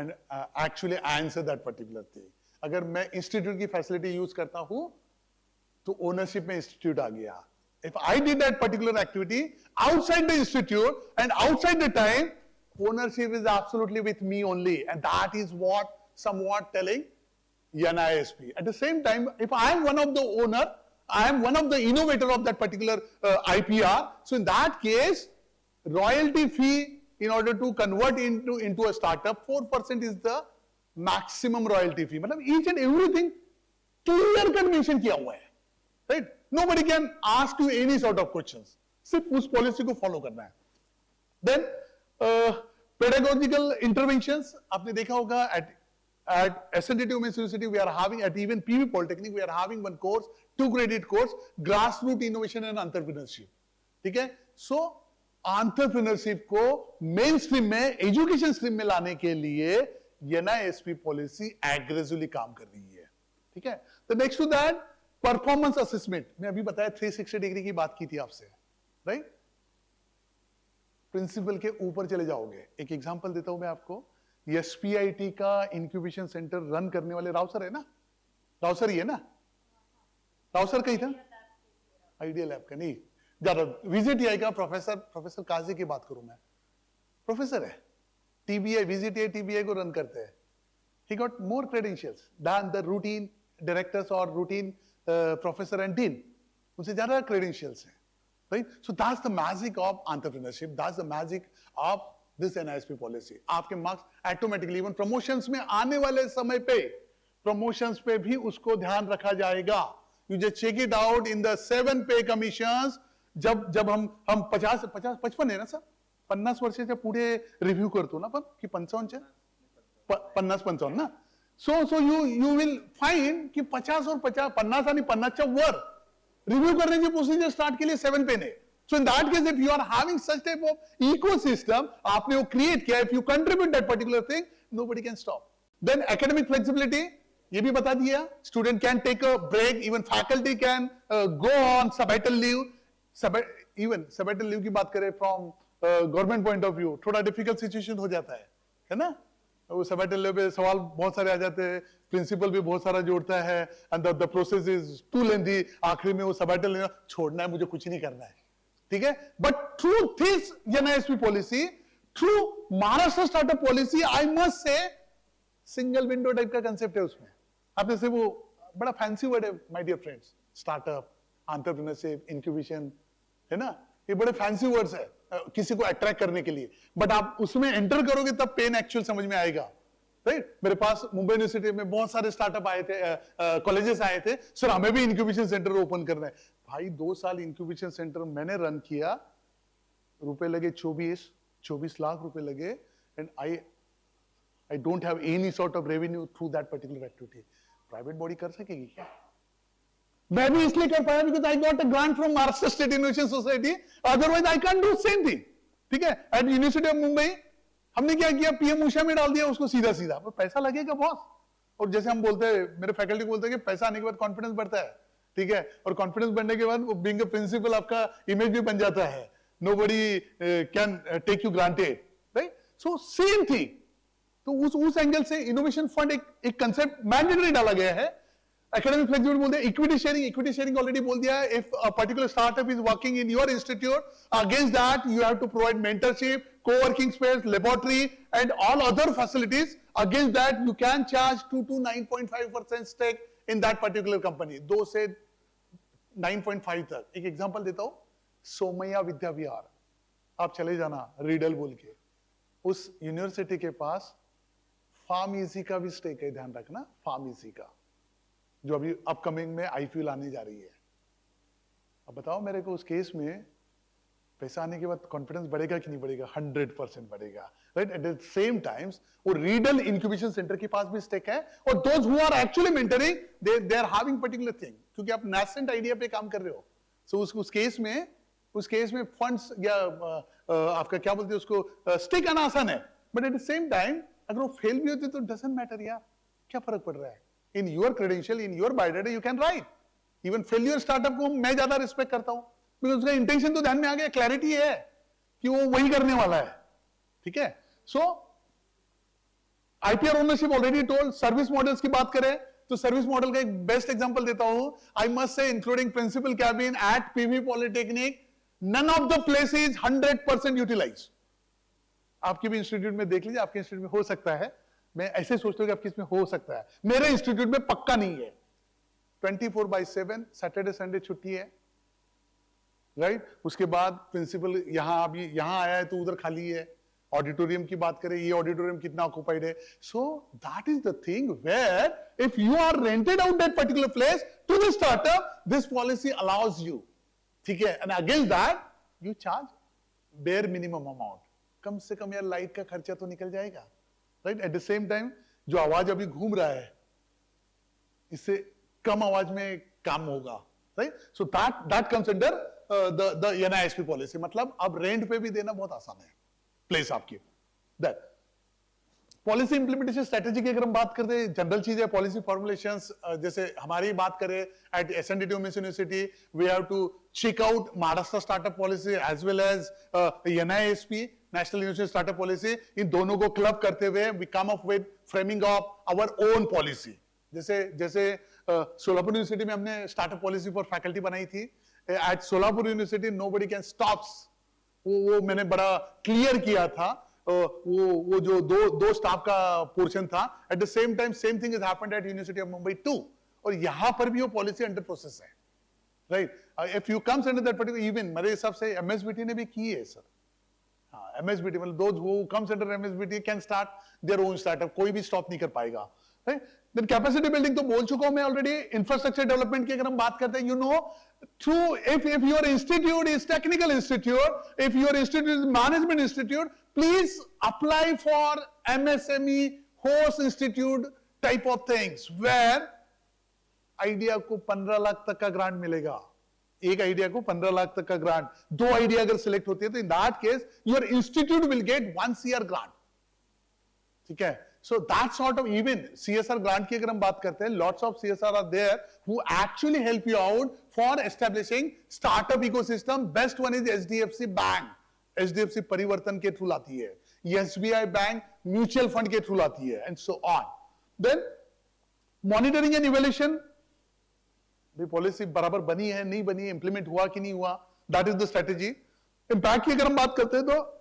actually answer that particular thing. अगर मैं इंस्टीट्यूट की फैसिलिटी यूज करता हूं तो ओनरशिप में इंस्टीट्यूट आ गया. If I did that particular activity outside the institute and outside the time, ownership is absolutely with me only, and that is what somewhat telling NISP. At the same time, if I am one of the owner, I am one of the innovator of that particular IPR. So in that case, royalty fee in order to convert into a startup, 4% is the maximum royalty fee. मतलब each and everything clear cut mention किया हुआ है. Right? Nobody can ask you any sort of questions. सिर्फ उस पॉलिसी को फॉलो करना है. Then pedagogical interventions, आपने देखा होगा at SNDT Women's University we are having, at even PV Polytechnic we are having one course, 2 credit course, grassroots innovation and entrepreneurship. ठीक है. So entrepreneurship को मेन स्ट्रीम में, एजुकेशन स्ट्रीम में लाने के लिए NISP पॉलिसी एग्रेसिवली काम कर रही है. ठीक है. The next to that, performance assessment. मैं अभी बताया 360 डिग्री की बात की थी आपसे, राइट. प्रिंसिपल के ऊपर चले जाओगे. एक एग्जांपल देता हूं मैं आपको. SPIT का इंक्यूबेशन सेंटर रन करने वाले राव सर है ना, राव सर ही है ना, राव सर कहीं था, आइडिया लैब का नहीं, ज्यादा VJTI का प्रोफेसर काजी की बात करूं मैं, प्रोफेसर है, TBA, VGTA, TBA को रन करते हैं. He got more credentials than the routine directors or routine professor and dean. उनसे ज़्यादा credentials हैं, right? So that's the magic of entrepreneurship. That's the magic of this NISP policy. आपके marks automatically even promotions में आने वाले समय पे promotions पे भी उसको ध्यान रखा जाएगा. You just check it out in the 7 pay commissions. जब हम 55 है ना सर, 50 वर्षाच्या पुढे रिव्ह्यू करतो ना, पण की 55 50-55 ना. So you will find कि 50 और 50 आणि 50च्या वर रिव्ह्यू करण्याची प्रोसिजर स्टार्ट केली 7 पे ने. So in that case, if you are having such type of ecosystem, आपने वो create किया, if you contribute that particular thing, nobody can stop. Then academic flexibility, ये भी बता दिया, student can take a break, even faculty can go on sabbatical leave. Even sabbatical leave की बात करें from government point of view, थोड़ा difficult situation हो जाता है ना? वो sabbatical leave पे सवाल बहुत सारे आ जाते हैं, प्रिंसिपल भी बहुत सारा जोड़ता है, and the process is too lengthy. आखिरी में वो sabbatical leave छोड़ना है, मुझे कुछ नहीं करना है, ठीक है? But through this NISP policy, through Maharashtra startup policy, I must say single window type का concept है उसमें. आप जैसे वो बड़ा fancy word है, my dear friends, startup, entrepreneurship, incubation, है ना? ये बड़े fancy words है किसी को attract करने के लिए. But आप उसमें enter करोगे तब पेन एक्चुअल समझ में आएगा, राइट? मेरे पास मुंबई यूनिवर्सिटी में बहुत सारे स्टार्टअप आए थे, कॉलेजेस आए थे, सर हमें भी इंक्यूबेशन सेंटर ओपन करना है. भाई 2 साल इंक्यूबेशन सेंटर मैंने रन किया, रुपए लगे 24 लाख रुपए लगे, and I don't have any sort of revenue through that particular activity. Private body कर सकेगी क्या? मैं भी इसलिए कर पाया because I got a grant from Maharashtra state innovation society, otherwise I can do same thing. ठीक है, एट यूनिवर्सिटी ऑफ मुंबई हमने क्या किया, पीएम उषा में डाल दिया उसको सीधा सीधा. पैसा लगेगा बॉस, और जैसे हम बोलते हैं, मेरे फैकल्टी को बोलते हैं कि पैसा आने के बाद कॉन्फिडेंस बढ़ता है, ठीक है, और कॉन्फिडेंस बढ़ने के बाद बीइंग अ प्रिंसिपल आपका इमेज भी बन जाता है. Nobody can take you granted, right? So same thing. तो उस एंगल से इनोवेशन फंड एक कंसेप्ट मैंडेटरी डाला गया है. एकेडमिक फ्लेक्सिबिलिटी बोलते हैं, इक्विटी शेयरिंग ऑलरेडी बोल दिया है. If a particular startup is working in your institute, against that you have to provide mentorship, co-working space, laboratory, and all other facilities. Against that, you can charge 2 to 9.5% stake in that particular company. 2 से 9.5 तक. एक एग्जांपल देता हूं, सोमैया विद्या विहार, आप चले जाना रीडल बोल के, उस यूनिवर्सिटी के पास फार्म इजी का भी स्टेक है, ध्यान रखना, फार्म इजी का, जो अभी अपकमिंग में आईपीओ लाने जा रही है. अब बताओ मेरे को, उस केस में पैसा आने के बाद कॉन्फिडेंस बढ़ेगा कि नहीं बढ़ेगा? 100% बढ़ेगा, right? At the same times वो रीडल इंक्यूबेशन सेंटर के पास भी स्टेक है, और those who are actually mentoring, they are having particular thing, क्योंकि आप नेसेंट आइडिया पे काम कर रहे हो. सो उस केस में फंड्स या आपका क्या बोलते हैं उसको, स्टेक आना आसान है. But at the same time अगर वो फेल भी होते तो डजंट मैटर यार, क्या फर्क पड़ रहा है? In your credential, in your biodata you can write. Even failure startup को मैं ज्यादा रिस्पेक्ट करता हूं, बिकॉज़ उसका इंटेंशन तो ध्यान में आ गया, क्लैरिटी है कि वो वही करने वाला है, ठीक है. So IPR ownership already told. Service models की बात करें तो सर्विस मॉडल का एक बेस्ट एग्जांपल देता हूं. I must say including principal cabin at PV polytechnic, none of the places 100% utilize. आपके भी इंस्टीट्यूट में देख लीजिए, आपके इंस्टीट्यूट में हो सकता है, मैं ऐसे सोचता हूं कि आपके इसमें हो सकता है, मेरे इंस्टीट्यूट में पक्का नहीं है. 24/7 सैटरडे संडे छुट्टी है, राइट? उसके बाद प्रिंसिपल यहां आया है तो उधर खाली है. ऑडिटोरियम की बात करें, ये ऑडिटोरियम कितना ऑक्युपाइड है. So that is the thing where if you are rented out that particular place to the startup, this policy allows you, ठीक है, and against that you charge bare minimum amount. कम से कम यार लाइट का खर्चा तो निकल जाएगा, right? At the same time जो आवाज अभी घूम रहा है, इससे कम आवाज में काम होगा, right? So that comes under the NISP policy. मतलब अब रेंट पे भी देना बहुत आसान है प्लेस आपकी. दैट पॉलिसी इंप्लीमेंटेशन स्ट्रेटेजी की अगर हम बात करते हैं, जनरल चीज है पॉलिसी फॉर्मुलेशंस. जैसे हमारी बात करें at SNDT women's university, we have to check out Maharashtra startup policy as well as NISP, national university startup policy. इन दोनों को क्लब करते हुए we come up with framing of our own policy. जैसे सोलापुर यूनिवर्सिटी में हमने स्टार्टअप पॉलिसी फॉर फैकल्टी बनाई थी. At Solapur University, nobody can stop. वो मैंने बड़ा क्लियर किया था वो जो दो स्टाफ का पोर्शन था, at the same time same thing is happened at university of Mumbai too, और यहां पर भी वो पॉलिसी अंडर प्रोसेस है, right? If you comes under that particular, even मेरे हिसाब से एमएसबीटी ने भी की है सर, हाँ एमएसबीटी, मतलब those who comes under MSBT can start their own startup, कोई भी स्टॉप नहीं कर पाएगा, राइट? देन कैपेसिटी बिल्डिंग तो बोल चुका हूं मैं ऑलरेडी। इंफ्रास्ट्रक्चर डेवलपमेंट की अगर हम बात करते हैं, you know, through if your institute is technical institute, if your institute is management institute, please apply for MSME host institute type of things where idea को 15 लाख तक का ग्रांट मिलेगा, एक आइडिया को 15 लाख तक का ग्रांट, दो आइडिया अगर सिलेक्ट होती है तो in that case your institute will gate 1 CR grant, ठीक है? So that sort of, even CSR grant की अगर हम बात करते हैं, lots of CSR are there who actually help you out for establishing startup ecosystem. Best one is HDFC Bank. HDFC परिवर्तन के थ्रू लाती है, SBI बैंक म्यूचुअल फंड के थ्रू लाती है, and so on. Then monitoring and evaluation, भी पॉलिसी बराबर बनी है नहीं बनी, इंप्लीमेंट हुआ कि नहीं हुआ, that is the strategy. Impact की अगर हम बात करते हैं तो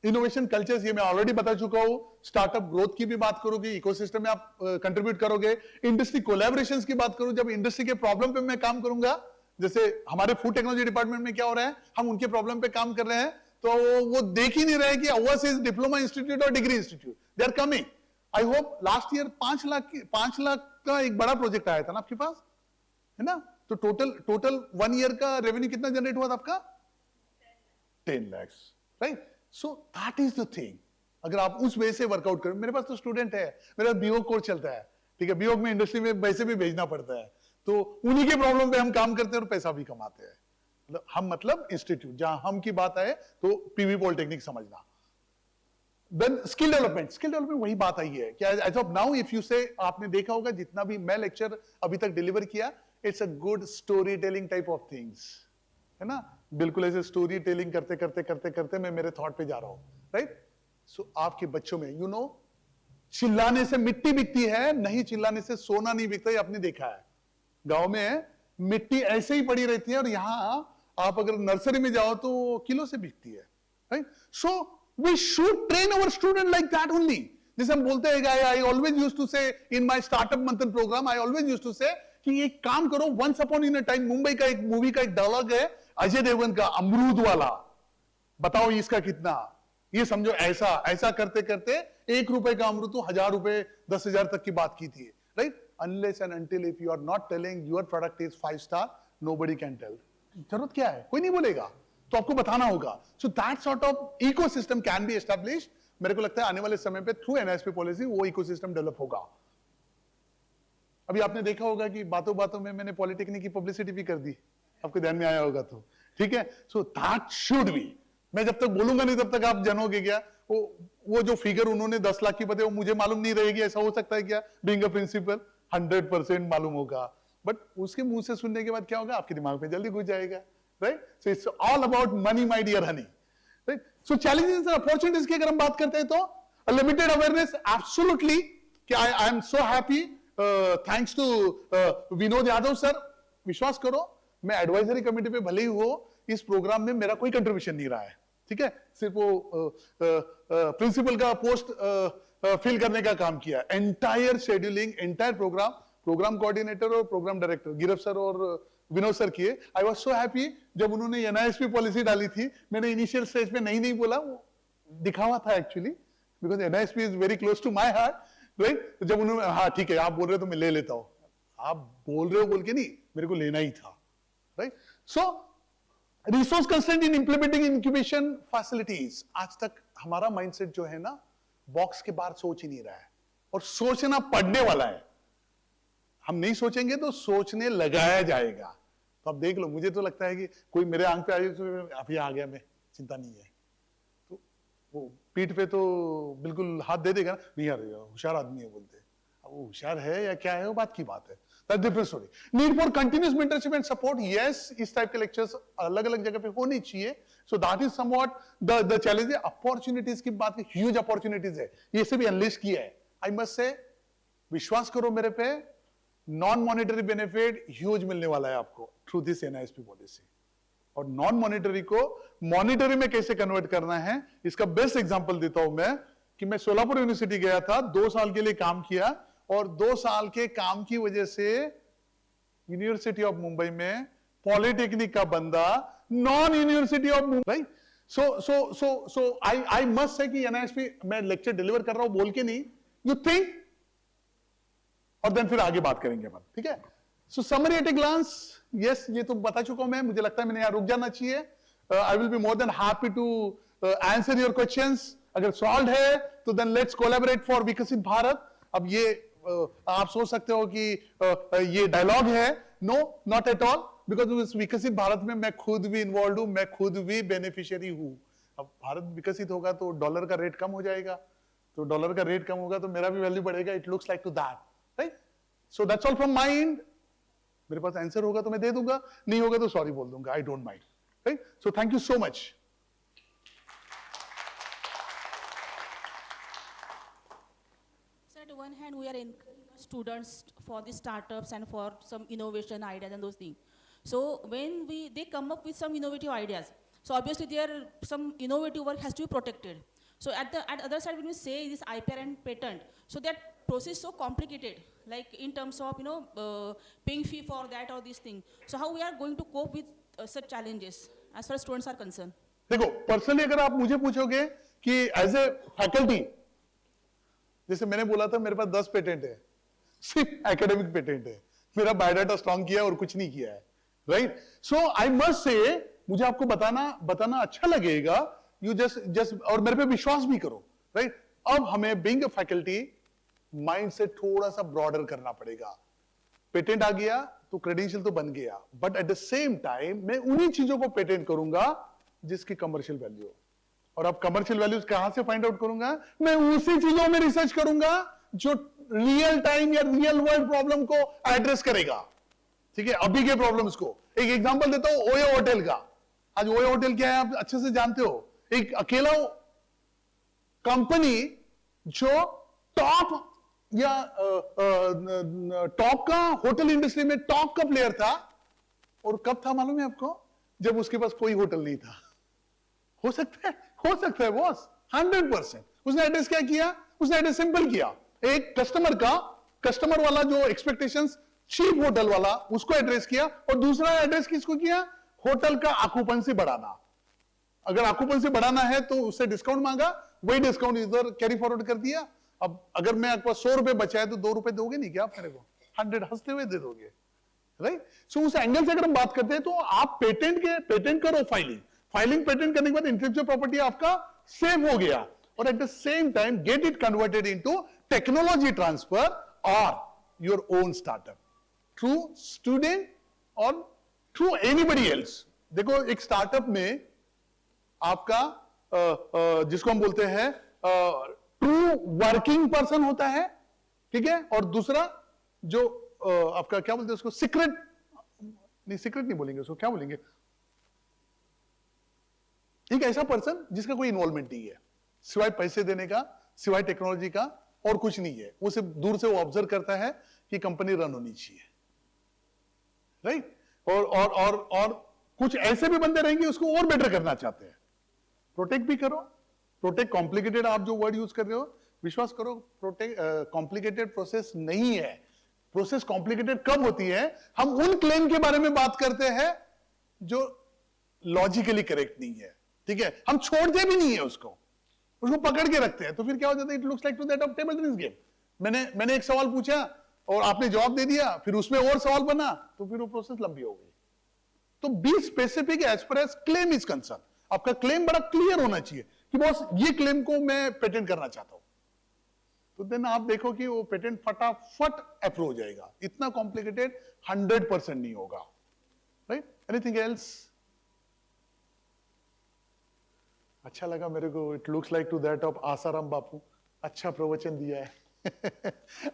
इनोवेशन कल्चर्स, ये मैं ऑलरेडी बता चुका हूं, स्टार्टअप ग्रोथ की भी बात करोगे, इकोसिस्टम में आप कंट्रीब्यूट करोगे, इंडस्ट्री कोलैबोरेशंस की बात करूं, जब इंडस्ट्री के प्रॉब्लम पे मैं काम करूंगा, जैसे हमारे फूड टेक्नोलॉजी डिपार्टमेंट में क्या हो रहा है, हम उनके प्रॉब्लम पे काम कर रहे हैं, तो वो देख ही नहीं रहे कि ओवरसीज डिप्लोमा इंस्टीट्यूट और degree institute, they are coming. I hope last year 5 lakh का एक बड़ा प्रोजेक्ट आया था ना आपके पास, है ना? तो टोटल 1 ईयर का रेवेन्यू कितना जनरेट हुआ था आपका? 10 lakh, right? So that is the thing. अगर आप उस वे से वर्कआउट करें, मेरे पास तो स्टूडेंट है, मेरा बीओ कोर्स चलता है, ठीक है, बीओ में इंडस्ट्री में वैसे भी भेजना पड़ता है, तो उन्हीं के प्रॉब्लम पे हम काम करते हैं और पैसा भी कमाते हैं। हम मतलब इंस्टीट्यूट, जहां हम की बात आए तो पीवी पॉलिटेक्निक समझना। देन स्किल डेवलपमेंट वही बात आई है कि as of now if you say, आपने देखा होगा जितना भी मैं लेक्चर अभी तक डिलीवर किया, it's a good story telling type of things, है ना? बिल्कुल ऐसे स्टोरी टेलिंग करते करते करते करते मैं मेरे थॉट पे जा रहा हूं, राइट? सो आपके बच्चों में, यू नो, चिल्लाने से मिट्टी बिकती है, नहीं चिल्लाने से सोना नहीं बिकता, ये आपने देखा है। गांव में मिट्टी ऐसे ही पड़ी रहती है और यहां आप अगर नर्सरी में जाओ तो किलो से बिकती है, right? So we should train our student like that only. जैसे हम बोलते हैं, I always used to say in my startup Manthan program, I always used to say कि एक काम करो, once upon in a time, Mumbai का एक मूवी का एक डायलॉग है अजय देवगन का, अमरूद वाला, बताओ इसका कितना, ये समझो ऐसा ऐसा करते करते 1 रुपए का अमरूद तो 1000 रुपए 10,000 तक की बात की थी, right? Unless and until if you are not telling your product is 5 star, nobody can tell. जरूरत क्या है, कोई नहीं बोलेगा, तो आपको बताना होगा। So that sort of ecosystem can be established. मेरे को लगता है आने वाले समय पे थ्रू एनआईएसपी पॉलिसी वो इकोसिस्टम डेवलप होगा। अभी आपने देखा होगा कि बातों बातों में मैंने पॉलिटेक्निक की पब्लिसिटी भी कर दी, आपके ध्यान में आया होगा तो, ठीक है? सो दैट शुड बी, मैं जब तक बोलूंगा नहीं तब तक आप जानोगे क्या? वो जो फिगर उन्होंने 10 लाख की बताई वो मुझे मालूम नहीं रहेगी, ऐसा हो सकता है क्या? बीइंग अ प्रिंसिपल 100% मालूम होगा, बट उसके मुंह से सुनने के बाद क्या होगा, आपके दिमाग में जल्दी घुस जाएगा, right? So it's all about money my dear honey, right? So challenges and opportunities की अगर हम बात करते हैं तो लिमिटेड अवेयरनेस, एब्सोल्युटली, कि I am so happy, thanks to Vinod Yadav sir. विश्वास करो, मैं एडवाइजरी कमेटी पे भले ही हो, इस प्रोग्राम में मेरा कोई कंट्रीब्यूशन नहीं रहा है, ठीक है? सिर्फ वो प्रिंसिपल का पोस्ट फिल करने का काम किया। Entire scheduling, entire program coordinator और प्रोग्राम डायरेक्टर गिरफ सर और विनोद सर किए। आई वाज सो हैप्पी जब उन्होंने एनआईएसपी पॉलिसी डाली थी, मैंने इनिशियल स्टेज पे नहीं बोला, वो दिखावा था actually, because NISP is very close to my heart, right? जब उन्होंने, हाँ ठीक है आप बोल रहे हो तो मैं ले लेता हूं, आप बोल रहे हो बोल के नहीं, मेरे को लेना ही था, राइट? सो रिसोर्स कंस्ट्रेंट इन इंप्लीमेंटिंग इंक्यूबेशन फैसिलिटीज, आज तक हमारा माइंडसेट जो है ना, बॉक्स के बाहर सोच ही नहीं रहा है, और सोचना पड़ने वाला है। हम नहीं सोचेंगे तो सोचने लगाया जाएगा। तो अब देख लो, मुझे तो लगता है कि कोई मेरे आंख पे आ गया, अभी आ गया मैं, चिंता नहीं है, तो वो पीठ पे तो बिल्कुल हाथ दे देगा ना, नहीं यार होशियार आदमी है बोलते, अब वो होशियार है या क्या है वो बात की बात है, that's different story. Need for continuous mentorship and support, yes, इस टाइप के लेक्चर्स अलग अलग जगह पे होने चाहिए। So that is somewhat the challenge. Opportunities की बात, ह्यूज अपॉर्चुनिटीज है, ये से भी अनलिस्ट किया है। आई मस्ट से, विश्वास करो मेरे पे, नॉन मॉनेटरी बेनिफिट ह्यूज मिलने वाला है आपको थ्रू दिस एनआईएसपी पॉलिसी, और नॉन मॉनिटरी को मॉनिटरी में कैसे कन्वर्ट करना है, इसका बेस्ट एग्जांपल देता हूं मैं कि मैं सोलापुर यूनिवर्सिटी गया था, 2 साल के लिए काम किया और 2 साल के काम की वजह से यूनिवर्सिटी ऑफ मुंबई में पॉलिटेक्निक का बंदा non university of Mumbai, so I must से कि एनआईएसपी मैं लेक्चर डिलीवर कर रहा हूं बोल के नहीं, यू थिंक और देन फिर आगे बात करेंगे अपन, ठीक है। So summary at a glance, yes ये तो बता चुका हूं मैं, मुझे लगता है मैंने यहां रुक जाना चाहिए। I will be more than happy to answer your questions, अगर सॉल्व है तो देन लेट्स कोलैबोरेट फॉर विकसित भारत। अब ये आप सोच सकते हो कि ये डायलॉग है, no not at all, because उस विकसित भारत में मैं खुद भी इन्वॉल्व हूं, मैं खुद भी बेनिफिशियरी हूं। अब भारत विकसित होगा तो डॉलर का रेट कम हो जाएगा, तो डॉलर का रेट कम होगा तो मेरा भी वैल्यू बढ़ेगा, it looks like to that, right. So that's all from my end. मेरे पास आंसर होगा तो मैं दे दूंगा, नहीं होगा तो सॉरी बोल दूंगा, I don't mind, right. So thank you so much. So at one hand, we are encouraging students for the startups and for some innovation ideas and those things. So when they come up with some innovative ideas, so obviously there some innovative work has to be protected. So at the other side, when we say this IPR and patent, so that process is so complicated, like in terms of paying fee for that or this thing. So how we are going to cope with such challenges as far as students are concerned? देखो पर्सनली अगर आप मुझे पूछोगे कि एज ए फैकल्टी, जैसे मैंने बोला था मेरे पास 10 पेटेंट है, सिर्फ एकेडमिक पेटेंट है, मेरा बायोडाटा स्ट्रॉन्ग किया है और कुछ नहीं किया है, राइट। सो आई मस्ट से मुझे आपको बताना अच्छा लगेगा, यू जस्ट और मेरे पे विश्वास भी करो, राइट। अब हमें बीइंग अ फैकल्टी माइंड से थोड़ा सा ब्रॉडर करना पड़ेगा। पेटेंट आ गया तो क्रेडेंशियल तो बन गया, but at the same time मैं उन्हीं चीजों को पेटेंट करूंगा जिसकी कमर्शियल वैल्यू। और अब कमर्शियल वैल्यूज कहां से फाइंड आउट करूंगा, मैं उसी चीजों में रिसर्च करूंगा जो रियल टाइम या रियल वर्ल्ड प्रॉब्लम को एड्रेस करेगा, ठीक है, अभी के प्रॉब्लम्स को। एक एग्जांपल देता हूं ओयो होटल का। आज ओयो होटल क्या है आप अच्छे से जानते हो, एक अकेला कंपनी जो टॉप या टॉप का होटल इंडस्ट्री में टॉप का प्लेयर था, और कब था मालूम है आपको, जब उसके पास कोई होटल नहीं था। हो सकता है बॉस, 100%। उसने एड्रेस क्या किया, उसने एड्रेस सिंपल किया, एक कस्टमर वाला जो एक्सपेक्टेशंस चीप होटल वाला उसको एड्रेस किया, और दूसरा एड्रेस किसको किया, होटल का ऑक्यूपेंसी बढ़ाना। अगर ऑक्यूपेंसी बढ़ाना है तो उससे डिस्काउंट मांगा, वही डिस्काउंट इधर कैरी फॉरवर्ड कर दिया। अब अगर मैं आपके पास 100 रुपए बचा है तो 2 रुपए दोगे नहीं क्या आप मेरे को, 100 हंसते हुए दे दोगे, राइट। सो उस एंगल से अगर हम बात करते हैं तो आप पेटेंट करो, फाइलिंग पेटेंट करने के बाद इंटेलेक्चुअल प्रॉपर्टी आपका सेव हो गया, और at the same time get it converted into technology transfer और your own startup through student और थ्रू एनीबडी एल्स। देखो एक स्टार्टअप में आपका जिसको हम बोलते हैं ट्रू वर्किंग पर्सन होता है, ठीक है, और दूसरा जो आपका क्या बोलते हैं उसको, सीक्रेट नहीं बोलेंगे उसको, क्या बोलेंगे, एक ऐसा पर्सन जिसका कोई इन्वॉल्वमेंट नहीं है, सिवाय पैसे देने का, सिवाय टेक्नोलॉजी का, और कुछ नहीं है। वो सिर्फ दूर से वो ऑब्जर्व करता है कि कंपनी रन होनी चाहिए, राइट। और कुछ ऐसे भी बंदे रहेंगे उसको और बेटर करना चाहते हैं। प्रोटेक्ट भी करो, प्रोटेक्ट कॉम्प्लिकेटेड आप जो वर्ड यूज कर रहे हो, विश्वास करो प्रोटेक्ट कॉम्प्लिकेटेड प्रोसेस नहीं है। प्रोसेस कॉम्प्लिकेटेड कब होती है, हम उन क्लेम के बारे में बात करते हैं जो लॉजिकली करेक्ट नहीं है, ठीक है, हम छोड़ते भी नहीं है उसको पकड़ के रखते हैं, तो फिर क्या हो जाता है, it looks like to that of table tennis game. मैंने एक सवाल पूछा और आपने जवाब दे दिया, फिर उसमें और सवाल बना, तो फिर वो प्रोसेस लंबी हो गई। तो be specific as per as claim is concern. आपका क्लेम बड़ा क्लियर होना चाहिए कि बॉस ये क्लेम को मैं पेटेंट करना चाहता हूं, तो देन आप देखो कि वो पेटेंट फटाफट अप्रूव हो जाएगा। इतना कॉम्प्लिकेटेड 100% नहीं होगा, राइट। Anything else? अच्छा लगा मेरे को, it looks like to that of Asaram Bapu, अच्छा प्रवचन दिया है।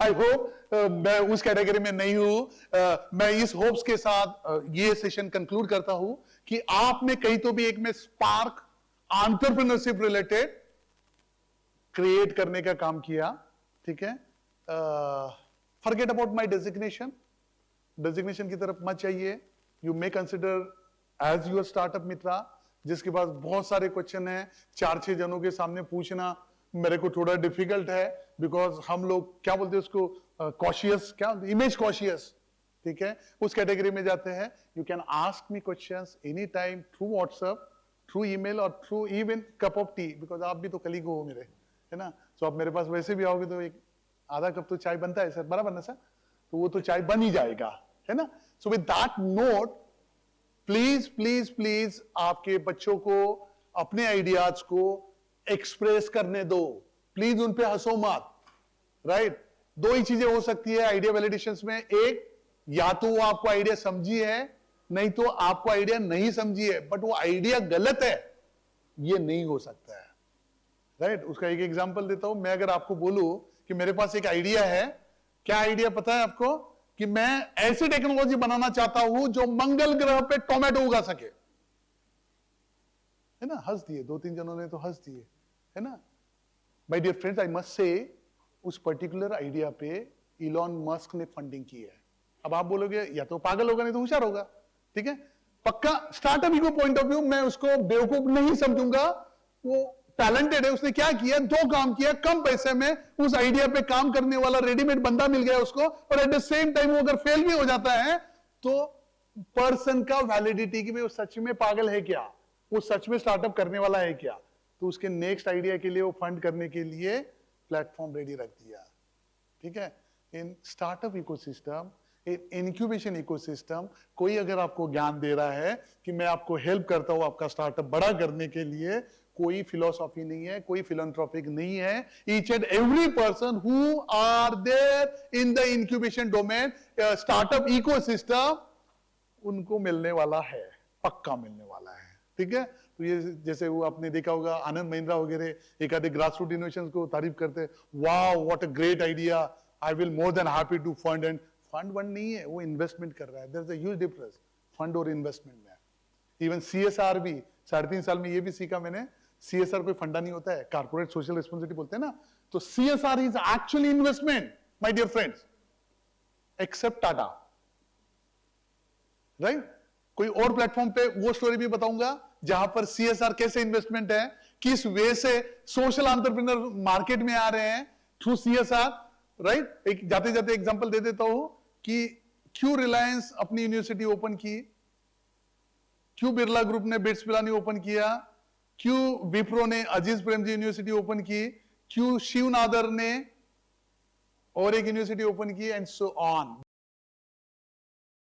आई होप मैं उस कैटेगरी में नहीं हूं। मैं इस होप्स के साथ ये सेशन कंक्लूड करता हूं कि आपने कहीं तो भी एक में स्पार्क एंटरप्रेन्योरशिप रिलेटेड क्रिएट करने का काम किया, ठीक है। फॉरगेट अबाउट माय डेजिग्नेशन की तरफ मत चाहिए। You may consider as your startup Mitra, जिसके पास बहुत सारे क्वेश्चन हैं, 4-6 जनों के सामने पूछना मेरे को थोड़ा डिफिकल्ट है, बिकॉज हम लोग क्या बोलते हैं उसको, कॉशियस, क्या इमेज कॉशियस, ठीक है, उस कैटेगरी में जाते हैं. You can ask me questions any time through WhatsApp, through email और through even cup of tea, because आप भी तो कलीग हो मेरे, है ना. सो आप मेरे पास वैसे भी आओगे तो एक आधा कप तो चाय बनता है सर, बराबर ना सर, तो वो तो चाय बन ही जाएगा, है ना. So with that note, please please please आपके बच्चों को अपने आइडियाज को एक्सप्रेस करने दो, प्लीज उन पे हंसो मत, राइट. दो ही चीजें हो सकती है आइडिया वैलिडेशन में, एक या तो वो आपको आइडिया समझी है, नहीं तो आपको आइडिया नहीं समझी है, बट वो आइडिया गलत है, ये नहीं हो सकता है, राइट. उसका एक एग्जांपल देता हूं. मैं अगर आपको बोलूं कि मेरे पास एक आइडिया है, क्या आइडिया पता है आपको, कि मैं ऐसी टेक्नोलॉजी बनाना चाहता हूं जो मंगल ग्रह पे टोमेटो उगा सके, है ना. हंस दिए 2-3 जनों ने, तो हंस दिए, है ना. My dear friends, I must say उस पर्टिकुलर आइडिया पे इलॉन मस्क ने फंडिंग की है. अब आप बोलोगे या तो पागल होगा नहीं तो होशियार होगा, ठीक है. पक्का startup echo point of view मैं उसको बेवकूफ नहीं समझूंगा, वो टैलेंटेड है. उसने क्या किया, 2 काम किया, कम पैसे में उस आइडिया पे काम करने वाला रेडीमेड बंदा मिल गया उसको, और एट द सेम टाइम वो अगर फेल भी हो जाता है तो पर्सन का वैलिडिटी कि वो सच में पागल है क्या, वो सच में स्टार्टअप करने वाला है क्या, तो उसके नेक्स्ट आइडिया के लिए वो फंड करने के लिए प्लेटफॉर्म रेडी रख दिया, ठीक है. इन स्टार्टअप इकोसिस्टम, इंक्यूबेशन इकोसिस्टम, कोई अगर आपको ज्ञान दे रहा है कि मैं आपको हेल्प करता हूं आपका स्टार्टअप बड़ा करने के लिए, कोई फिलोसॉफी नहीं है, कोई फिलैंथ्रोपिक नहीं है. Each and every person who are there in the incubation domain, startup ecosystem, उनको मिलने वाला है, पक्का मिलने वाला है, ठीक है. तो ये जैसे वो आपने देखा होगा आनंद महिंद्रा वगैरह एक आधे ग्रास रूट इनोवेशन को तारीफ करते हैं, wow what a great idea, I will more than happy to fund. And fund one नहीं है, वो इन्वेस्टमेंट कर रहा है. There is a huge difference fund और इन्वेस्टमेंट में. इवन CSR भी 3.5 साल में ये भी सीखा मैंने, CSR कोई फंडा नहीं होता है, कारपोरेट सोशल रिस्पांसिबिलिटी बोलते हैं ना, तो CSR is actually investment my dear friends, except Tata, right. कोई और प्लेटफॉर्म पे वो स्टोरी भी बताऊंगा जहां पर CSR कैसे इन्वेस्टमेंट है, किस वे से सोशल एंटरप्रेन्योर मार्केट में आ रहे हैं थ्रू CSR, राइट. एक जाते जाते एग्जांपल दे देता हूं कि क्यों रिलायंस अपनी यूनिवर्सिटी ओपन की, क्यों बिरला ग्रुप ने बिट्स पिलानी ओपन किया, क्यों विप्रो ने अजीज प्रेमजी यूनिवर्सिटी ओपन की, क्यों शिव नादर ने और एक यूनिवर्सिटी ओपन की, एंड सो ऑन.